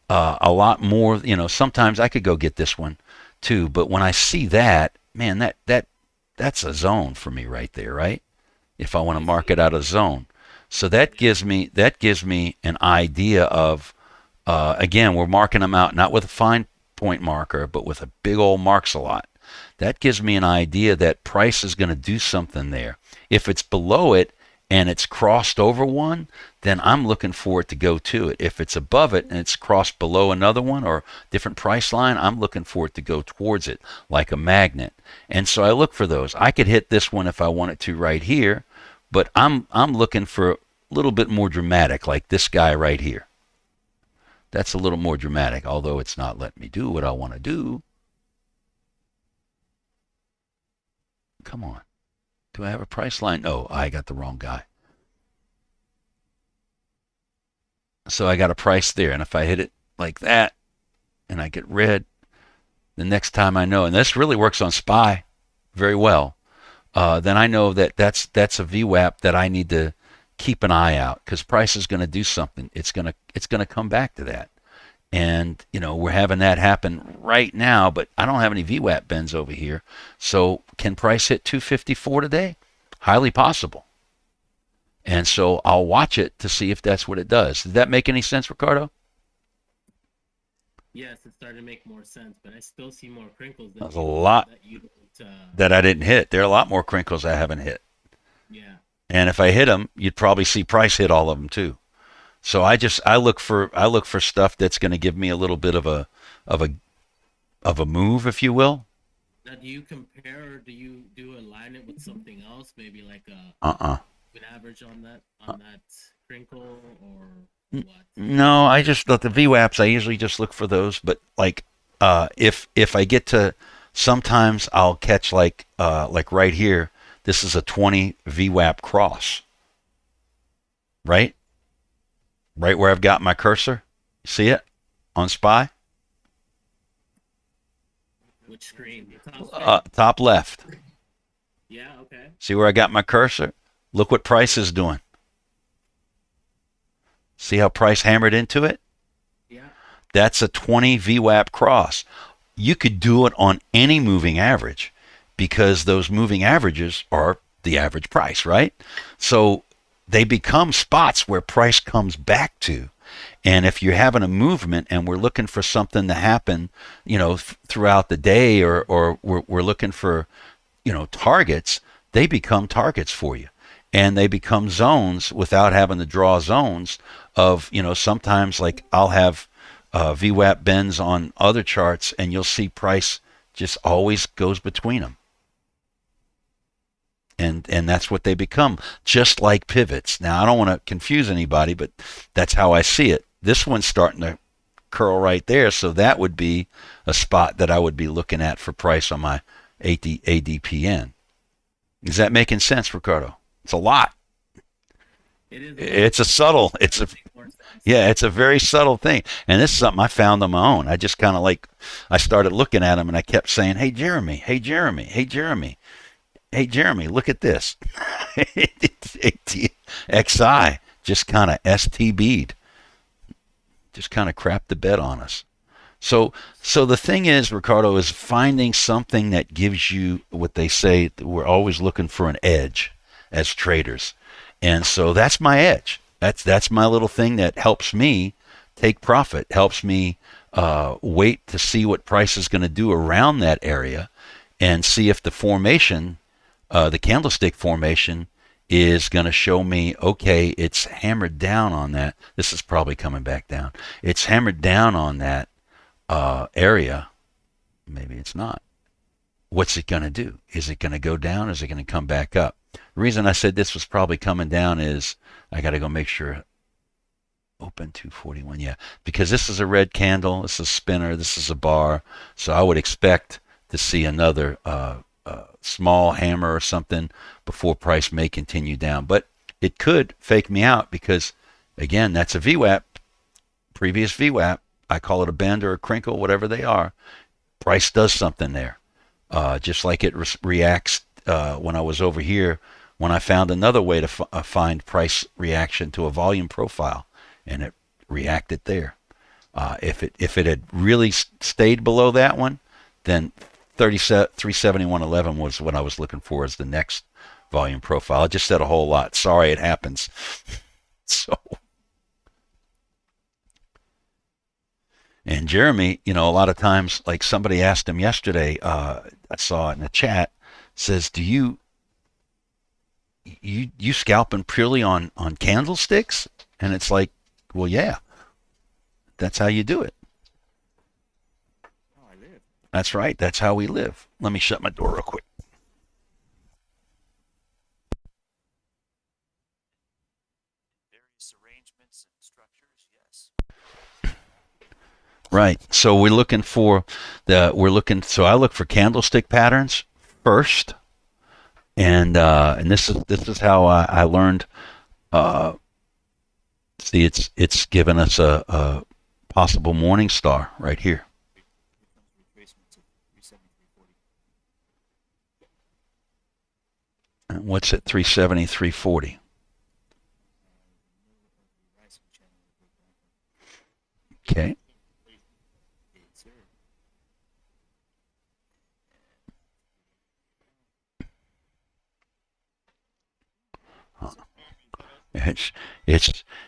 a lot more, sometimes I could go get this one too. But when I see that, man, that's a zone for me right there, right? If I want to mark it out of zone. So that gives me an idea of, again, we're marking them out not with a fine point marker, but with a big old marks a lot. That gives me an idea that price is going to do something there. If it's below it and it's crossed over one, then I'm looking for it to go to it. If it's above it and it's crossed below another one or different price line, I'm looking for it to go towards it like a magnet. And so I look for those. I could hit this one if I wanted to right here, but I'm looking for a little bit more dramatic, like this guy right here. That's a little more dramatic, although it's not letting me do what I want to do. Come on. Do I have a price line? No, I got the wrong guy. So I got a price there, and if I hit it like that, and I get red, the next time I know, and this really works on SPY very well, then I know that that's a VWAP that I need to keep an eye out, because price is going to do something. It's going to come back to that. And, we're having that happen right now, but I don't have any VWAP bends over here. So can price hit 254 today? Highly possible. And so I'll watch it to see if that's what it does. Did that make any sense, Ricardo? Yes, it's starting to make more sense, but I still see more crinkles than There's a lot that you don't. that I didn't hit. There are a lot more crinkles I haven't hit. Yeah. And if I hit them, you'd probably see price hit all of them too. So I look for stuff that's going to give me a little bit of a move, if you will. Now, do you compare or do you align it with something else? Maybe like a an average on that crinkle or what? No, I just look the VWAPs. I usually just look for those. But like, if I get to, sometimes I'll catch like right here. This is a 20 VWAP cross. Right where I've got my cursor. See it on SPY? Which screen? The top screen? Top left. Yeah. Okay. See where I got my cursor? Look what price is doing. See how price hammered into it? Yeah. That's a 20 VWAP cross. You could do it on any moving average because those moving averages are the average price, right? So they become spots where price comes back to. And if you're having a movement and we're looking for something to happen, throughout the day, or we're looking for, targets, they become targets for you. And they become zones without having to draw zones of, sometimes like I'll have VWAP bends on other charts and you'll see price just always goes between them. And that's what they become, just like pivots. Now, I don't want to confuse anybody, but that's how I see it. This one's starting to curl right there, so that would be a spot that I would be looking at for price on my ADPN. Is that making sense, Ricardo? It's a lot. It is. It's a subtle. It's a very subtle thing. And this is something I found on my own. I just kind of I started looking at them and I kept saying, "Hey, Jeremy, hey, Jeremy, hey, Jeremy. Hey, Jeremy, look at this." XI just kind of STB'd. Just kind of crapped the bed on us. So the thing is, Ricardo, is finding something that gives you what they say. We're always looking for an edge as traders. And so that's my edge. That's my little thing that helps me take profit, helps me wait to see what price is going to do around that area and see if the formation, the candlestick formation, is going to show me, okay, it's hammered down on that. This is probably coming back down. It's hammered down on that area. Maybe it's not. What's it going to do? Is it going to go down? Is it going to come back up? The reason I said this was probably coming down is I got to go make sure. Open 241, yeah. Because this is a red candle. This is a spinner. This is a bar. So I would expect to see another small hammer or something before price may continue down. But it could fake me out because, again, that's a VWAP, previous VWAP. I call it a bend or a crinkle, whatever they are. Price does something there. Just like it reacts when I was over here, when I found another way to find price reaction to a volume profile, and it reacted there. If it had really stayed below that one, then 371.11 was what I was looking for as the next volume profile. I just said a whole lot. Sorry, it happens. So, and Jeremy, a lot of times, like somebody asked him yesterday, I saw it in the chat, says, "Do you scalping purely on candlesticks?" And it's like, well, yeah, that's how you do it. Oh, I live. That's right. That's how we live. Let me shut my door real quick. Various arrangements and structures, yes. Right. So we're looking for so I look for candlestick patterns first. And this is how I learned. See, it's given us a possible morning star right here. And what's at 370, 340? Okay.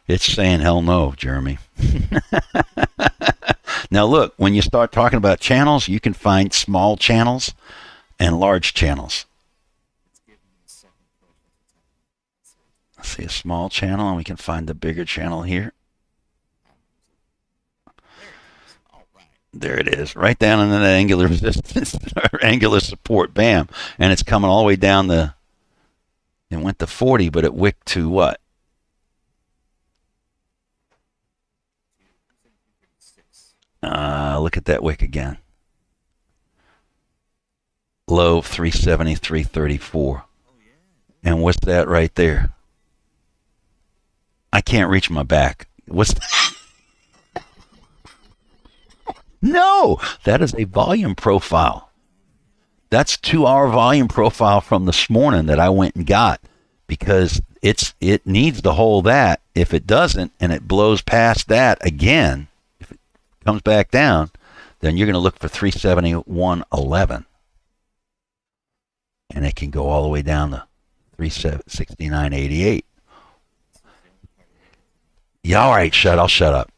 It's saying hell no, Jeremy. Now look, when you start talking about channels, you can find small channels and large channels. Let's see a small channel, and we can find the bigger channel here. There it is, right down in the angular resistance, or angular support. Bam, and it's coming all the way down it went to 40, but it wicked to what? Look at that wick again. Low 370, 334. And what's that right there? I can't reach my back. What's that? No, that is a volume profile. that's 2-hour volume profile from this morning that I went and got, because it needs to hold that. If it doesn't and it blows past that again, if it comes back down, then you're going to look for 371.11, and it can go all the way down to 369.88. Yeah, all right, I'll shut up.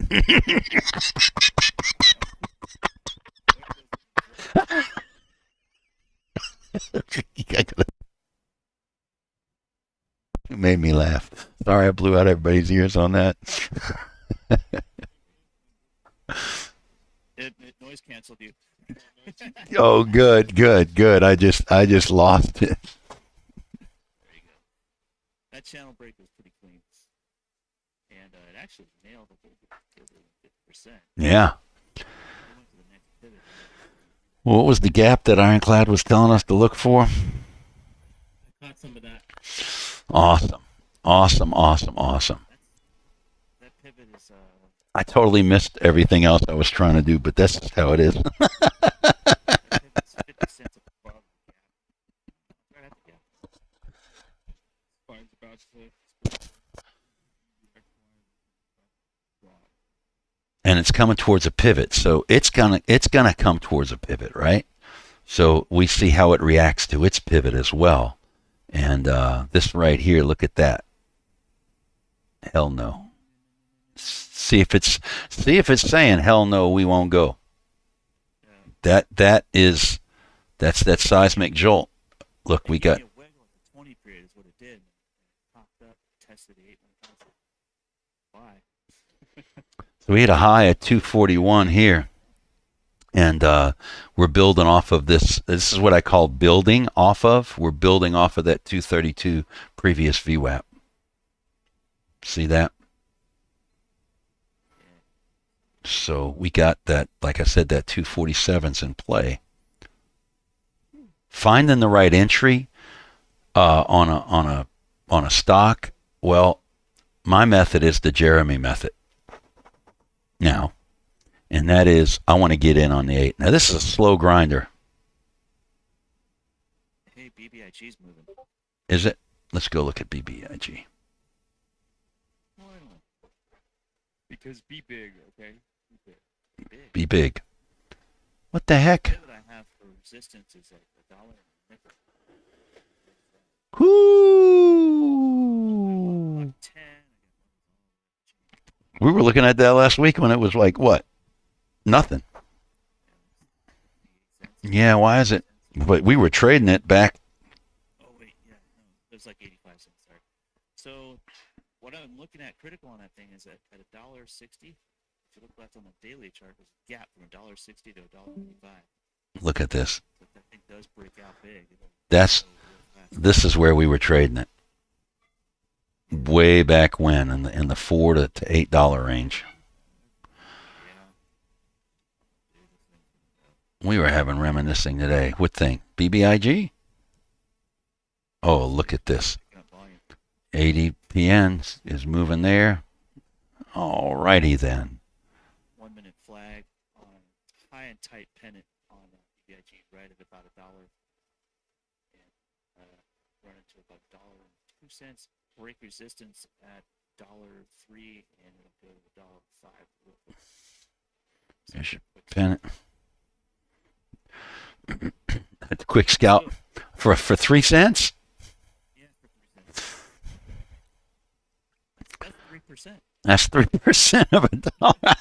It made me laugh. Sorry, I blew out everybody's ears on that. It noise canceled you. Oh, good. I just lost it. There you go. That channel break was pretty clean, and it actually nailed the whole 50%. Yeah. We went to the next pivot. What was the gap that Ironclad was telling us to look for? I caught some of that. Awesome. That pivot is I totally missed everything else I was trying to do, but that's just how it is. that pivot's 50 cents above the gap. Right at the gap. Spine's about to And it's coming towards a pivot, so it's gonna come towards a pivot, right? So we see how it reacts to its pivot as well. And this right here, look at that. Hell no. See if it's saying hell no, we won't go. Yeah. That's that seismic jolt. Look, we got A wiggle at the 20 period is what it did. It popped up, tested the 8 Why? so we hit a high at 241 here. And we're building off of this. This is what I call building off of. We're building off of that 232 previous VWAP. See that? So we got that, like I said, that 247's in play. Finding the right entry on a stock. Well, my method is the Jeremy method. Now. And that is, I want to get in on the 8. Now, this is a slow grinder. Hey, BBIG's moving. Is it? Let's go look at BBIG. because be big, okay? Be big. Big. Be big. What the heck? The pivot I have for resistance is at $1 and a nickel. Whoo! 10. We were looking at that last week when it was like, what? Nothing. Yeah, why is it? But we were trading it back. Oh wait, yeah, no, it was like 85 cents. Sorry. So what I'm looking at critical on that thing is at $1.60. If you look left on the daily chart, there's a gap from $1.60 to $1.55. Look at this. So if that thing does break out big, it'll That's go real fast. this is where we were trading it. Way back when, in the $4 to $8 range. Yeah. We were having reminiscing today. What thing? BBIG? Oh, look at this. Picking up volume. 80 PN is moving there. Alrighty then. 1 minute flag on high and tight pennant on BBIG right at about $1 and running to about $1.02. Break resistance at $1.03 and it'll go to $1.05. real quick. So There's your quick pennant. A quick scout for 3 cents. Yeah, for 3%. That's That's 3%. 3% of a dollar.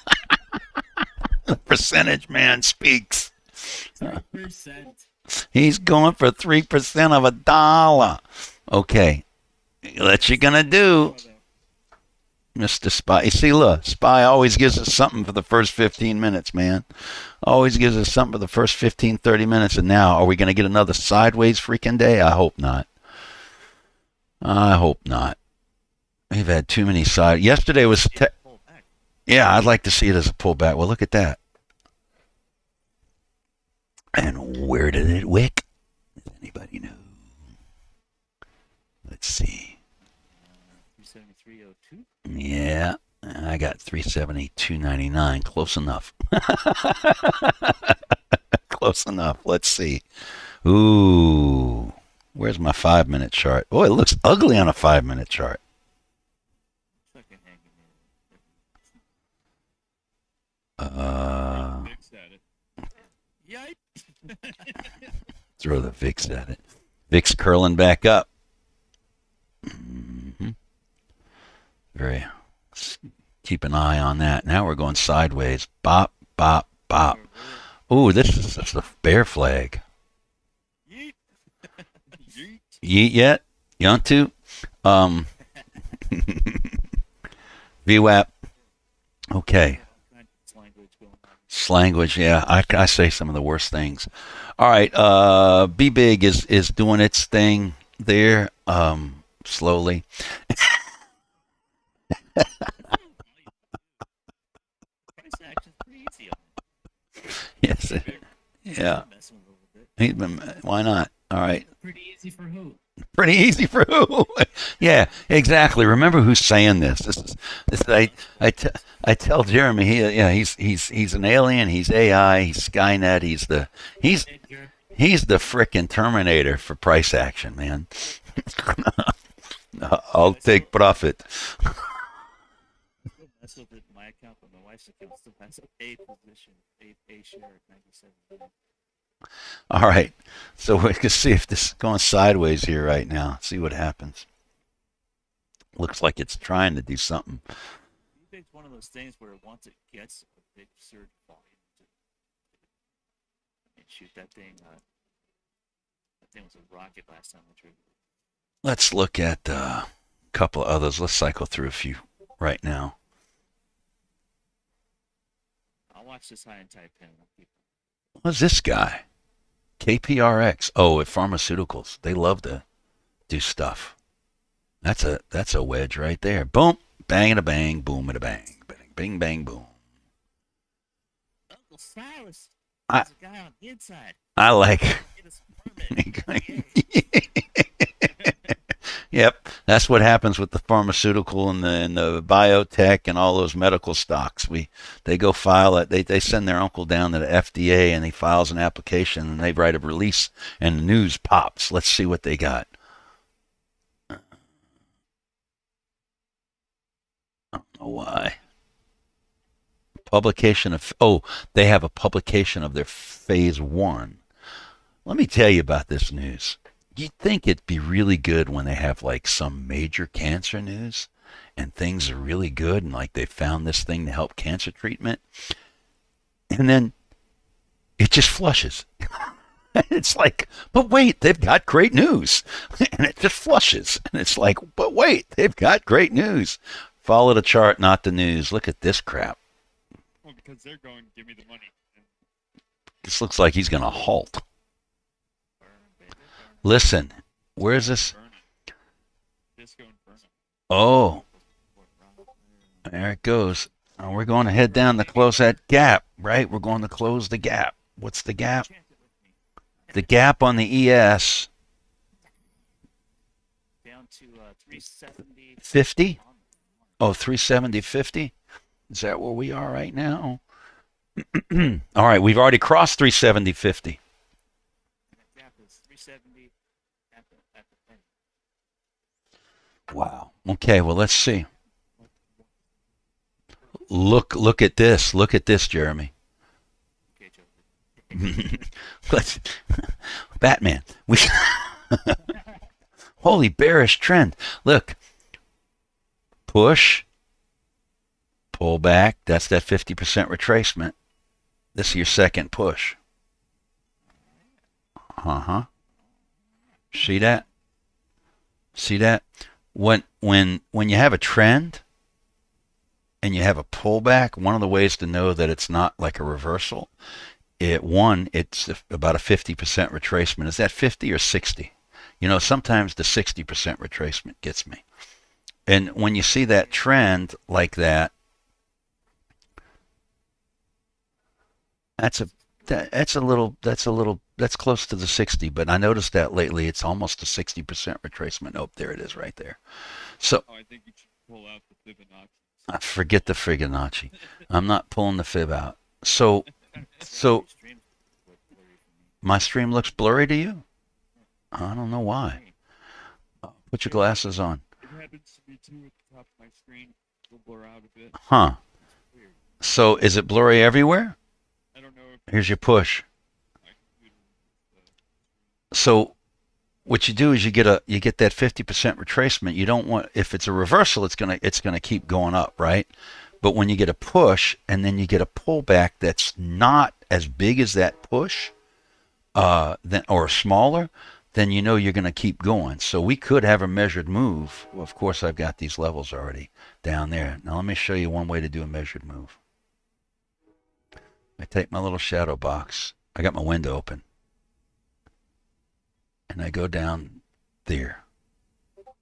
The percentage man speaks. 3%. He's going for 3% of a dollar. Okay, that's you gonna do, Mr. Spy. You see, look, Spy always gives us something for the first 15 minutes, man. Always gives us something for the first 15, 30 minutes. And now, are we going to get another sideways freaking day? I hope not. I hope not. We've had too many side. Yesterday was, Pull back. yeah, I'd like to see it as a pullback. Well, look at that. And where did it wick? Does anybody know? Let's see. 373.02. Yeah, I got 372.99. Close enough. Close enough. Let's see. Ooh. Where's my 5-minute chart? Oh, it looks ugly on a 5-minute chart. Fucking hanging Uh, Fix at it. in. Yikes! throw the VIX at it. VIX curling back up. Mhm. Very. Keep an eye on that. Now we're going sideways. Bop, bop, bop. Ooh, this is the bear flag. Yeet! Yeet. Yeet yet? Yontu? VWAP. Okay. Language going on. Slanguage, yeah. I say some of the worst things. All right, Be Big is doing its thing there, slowly. Price action's pretty easy on Yes. it. Yeah. Messing with it a little bit. He's been, why not? All right. Pretty easy for who? Pretty easy for who? Yeah, exactly. Remember who's saying this. I tell Jeremy, he's an alien, he's AI, he's Skynet, he's the Edgar. frickin' Terminator for price action, man. I'll take profit. Still mess with it in my account, but my wife's account still has a position, a share at 97. All right. So we can see if this is going sideways here right now. See what happens. Looks like it's trying to do something. eBay's one of those things where once it gets a big surge volume, shoot, that thing was a rocket last time I tried. Let's look at a couple of others. Let's cycle through a few right now. I'll watch this high and tight pin. What's this guy? KPRX. Oh, at pharmaceuticals. They love to do stuff. That's a wedge right there. Boom, bang and a bang, boom and a bang. Bang, bing, bang, boom. Uncle Cyrus. I- There's a guy on the inside. I like. Get us a permit. Yep, that's what happens with the pharmaceutical and the biotech and all those medical stocks. They go file it. They send their uncle down to the FDA and he files an application and they write a release and the news pops. Let's see what they got. I don't know why. Publication of they have a publication of their phase 1. Let me tell you about this news. You'd think it'd be really good when they have like some major cancer news and things are really good and like they found this thing to help cancer treatment. And then it just flushes. It's like, but wait, they've got great news. And it just flushes. And it's like, but wait, they've got great news. Follow the chart, not the news. Look at this crap. Well, because they're going, give me the money. And This looks like he's going to halt. Burn, baby, burn. Listen, where's this? burn it. Disco Inferno. Oh, there it goes. Now we're going to head down to close that gap, right? We're going to close the gap. What's the gap? Chant it with me. The gap on the ES, Down to 370. 50? Oh, 370.50? Is that where we are right now? All right, we've already crossed 370.50. That gap is 370 at the penny. Wow. Okay, well, let's see. Look at this. Look at this, Jeremy. Okay, Joe. Let's, Batman. We holy bearish trend. Look. Push. Pull back. That's that 50% retracement. This is your second push. Uh-huh. See that? See that? When you have a trend and you have a pullback, one of the ways to know that it's not like a reversal, it's about a 50% retracement. Is that 50 or 60? You know, sometimes the 60% retracement gets me. And when you see that trend like that, that's close to the 60, but I noticed that lately it's almost a 60% retracement. Oh, there it is right there. So Oh, I think you should pull out the Fibonacci. I forget the Fibonacci. I'm not pulling the fib out. So Streams were blurry for me. My stream looks blurry to you? I don't know why. Put your glasses on. It happens to me too at the top of my screen. It'll blur out a bit. Huh. It's weird. So is it blurry everywhere? I don't know if Here's your push. my computer. So what you do is you get that 50% retracement. You don't want, if it's a reversal, it's gonna keep going up, right? But when you get a push and then you get a pullback that's not as big as that push, then or smaller, then you know you're gonna keep going. So we could have a measured move. Well, of course, I've got these levels already down there. Now let me show you one way to do a measured move. I take my little shadow box. I got my window open. And I go down there.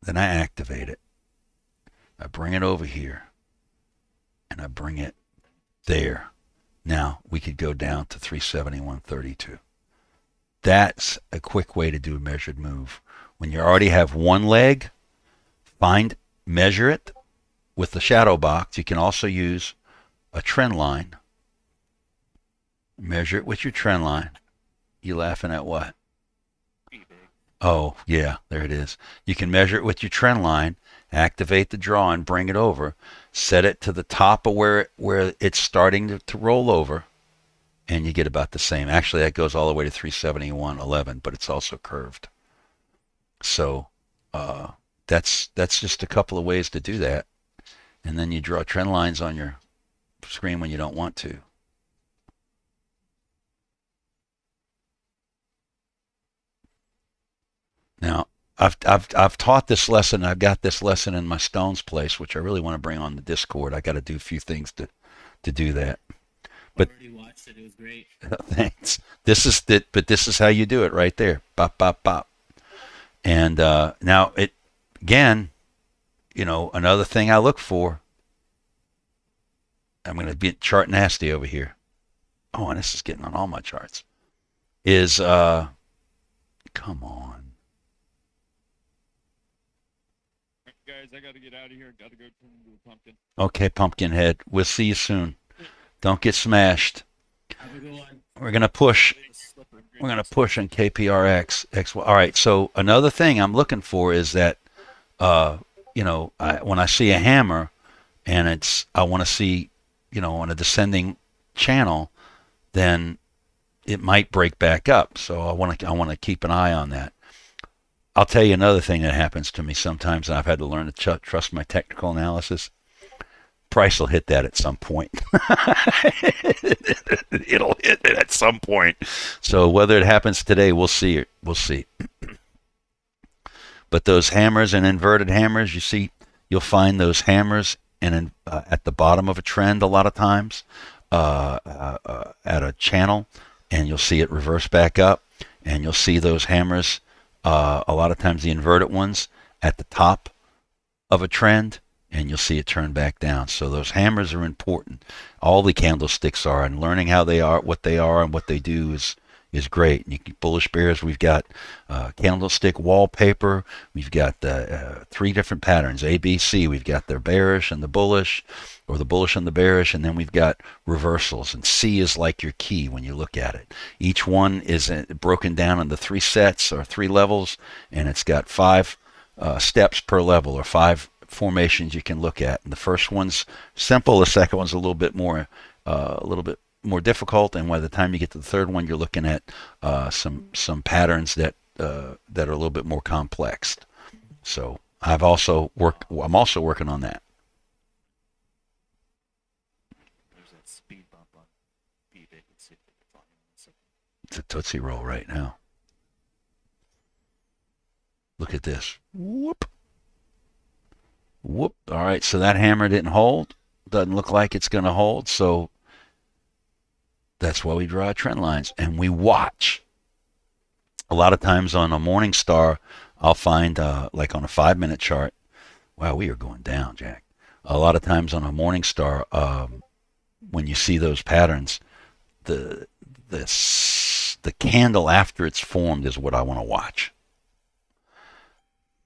Then I activate it. I bring it over here. And I bring it there. Now we could go down to 371.32. That's a quick way to do a measured move. When you already have one leg, measure it with the shadow box. You can also use a trend line. Measure it with your trend line. You laughing at what? Pretty big. Oh, yeah, there it is. You can measure it with your trend line, activate the draw and bring it over, set it to the top of where it's starting to roll over, and you get about the same. Actually, that goes all the way to 371.11, but it's also curved. So that's just a couple of ways to do that. And then you draw trend lines on your screen when you don't want to. Now, I've taught this lesson. I've got this lesson in my Stones place, which I really want to bring on the Discord. I got to do a few things to do that. But- already watched it. It was great. Thanks. This is how you do it right there. Bop, bop, bop. And now it again, another thing I look for. I'm going to be chart nasty over here. Oh, and this is getting on all my charts. Is come on. Guys, I gotta get out of here. Gotta go turn into a pumpkin. Okay, Pumpkinhead. We'll see you soon. Don't get smashed. Have a good one. We're gonna push. We're gonna push on KPRX. All right. So another thing I'm looking for is that, when I see a hammer, and I want to see, on a descending channel, then it might break back up. So I want to keep an eye on that. I'll tell you another thing that happens to me sometimes, and I've had to learn to trust my technical analysis. Price will hit that at some point. It'll hit it at some point. So whether it happens today, we'll see. We'll see. But those hammers and inverted hammers, you'll find those hammers at the bottom of a trend a lot of times, at a channel, and you'll see it reverse back up, and you'll see those hammers. A lot of times the inverted ones at the top of a trend, and you'll see it turn back down. So those hammers are important. All the candlesticks are, and learning how they are, what they are, and what they do is great. And bullish bears, we've got candlestick wallpaper. We've got 3 different patterns, A, B, C. We've got the bearish and the bullish, or the bullish and the bearish, and then we've got reversals. And C is like your key when you look at it. Each one is broken down into 3 sets or 3 levels, and it's got 5 steps per level, or 5 formations you can look at. And the first one's simple. The second one's a little bit more difficult, and by the time you get to the third one, you're looking at some patterns that are a little bit more complex. So I'm also working on that. There's that speed bump on eBay. Let's see if we can find it. It's a Tootsie Roll right now. Look at this. Whoop. Whoop. All right, so that hammer didn't hold. Doesn't look like it's going to hold, so that's why we draw trend lines, and we watch. A lot of times on a morning star, I'll find, like on a 5-minute chart, wow, we are going down, Jack. A lot of times on a morning star, when you see those patterns, the candle after it's formed is what I want to watch.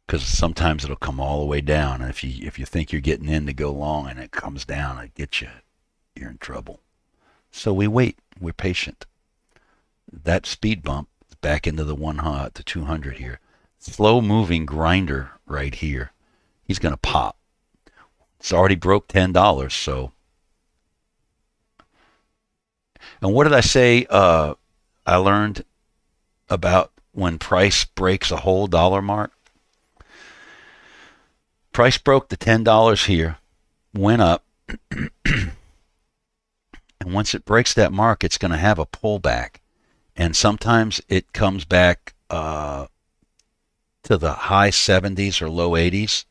Because sometimes it'll come all the way down, and if you think you're getting in to go long and it comes down, it gets you, you're in trouble. So we wait. We're patient. that speed bump back into the the 200 here. Slow moving grinder right here. He's going to pop. It's already broke $10, so. And what did I say I learned about when price breaks a whole dollar mark? Price broke the $10 here, went up, and once it breaks that mark, it's going to have a pullback. And sometimes it comes back to the high 70s or low 80s.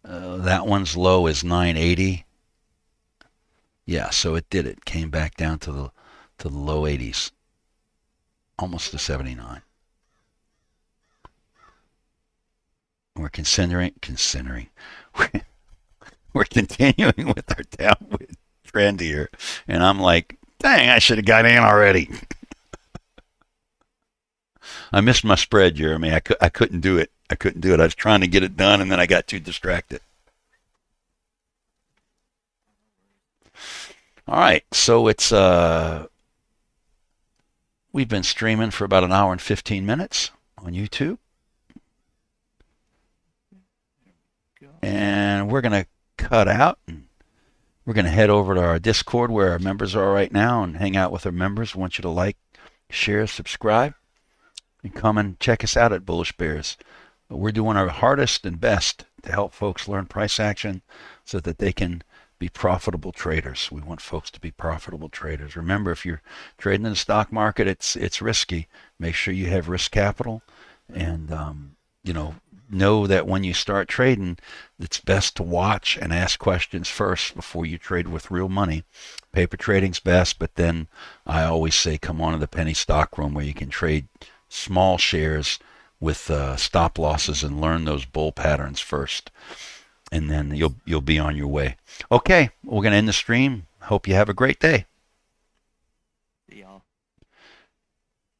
That one's low is 980. Yeah, so it did. It came back down to the low 80s, almost to 79. We're considering. We're continuing with our downward trend here, and I'm like, dang, I should have got in already. I missed my spread, Jeremy. I couldn't do it. I was trying to get it done, and then I got too distracted. All right, so it's we've been streaming for about an hour and 15 minutes on YouTube, and we're gonna cut out, and we're gonna head over to our Discord where our members are right now, and hang out with our members. I want you to like, share, subscribe, and come and check us out at Bullish Bears. We're doing our hardest and best to help folks learn price action so that they can be profitable traders. We want folks to be profitable traders. Remember, if you're trading in the stock market, it's risky. Make sure you have risk capital, and know that when you start trading, it's best to watch and ask questions first before you trade with real money. Paper trading's best, but then I always say come on to the penny stock room where you can trade small shares with stop losses and learn those bull patterns first, and then you'll be on your way. Okay, we're going to end the stream. Hope you have a great day.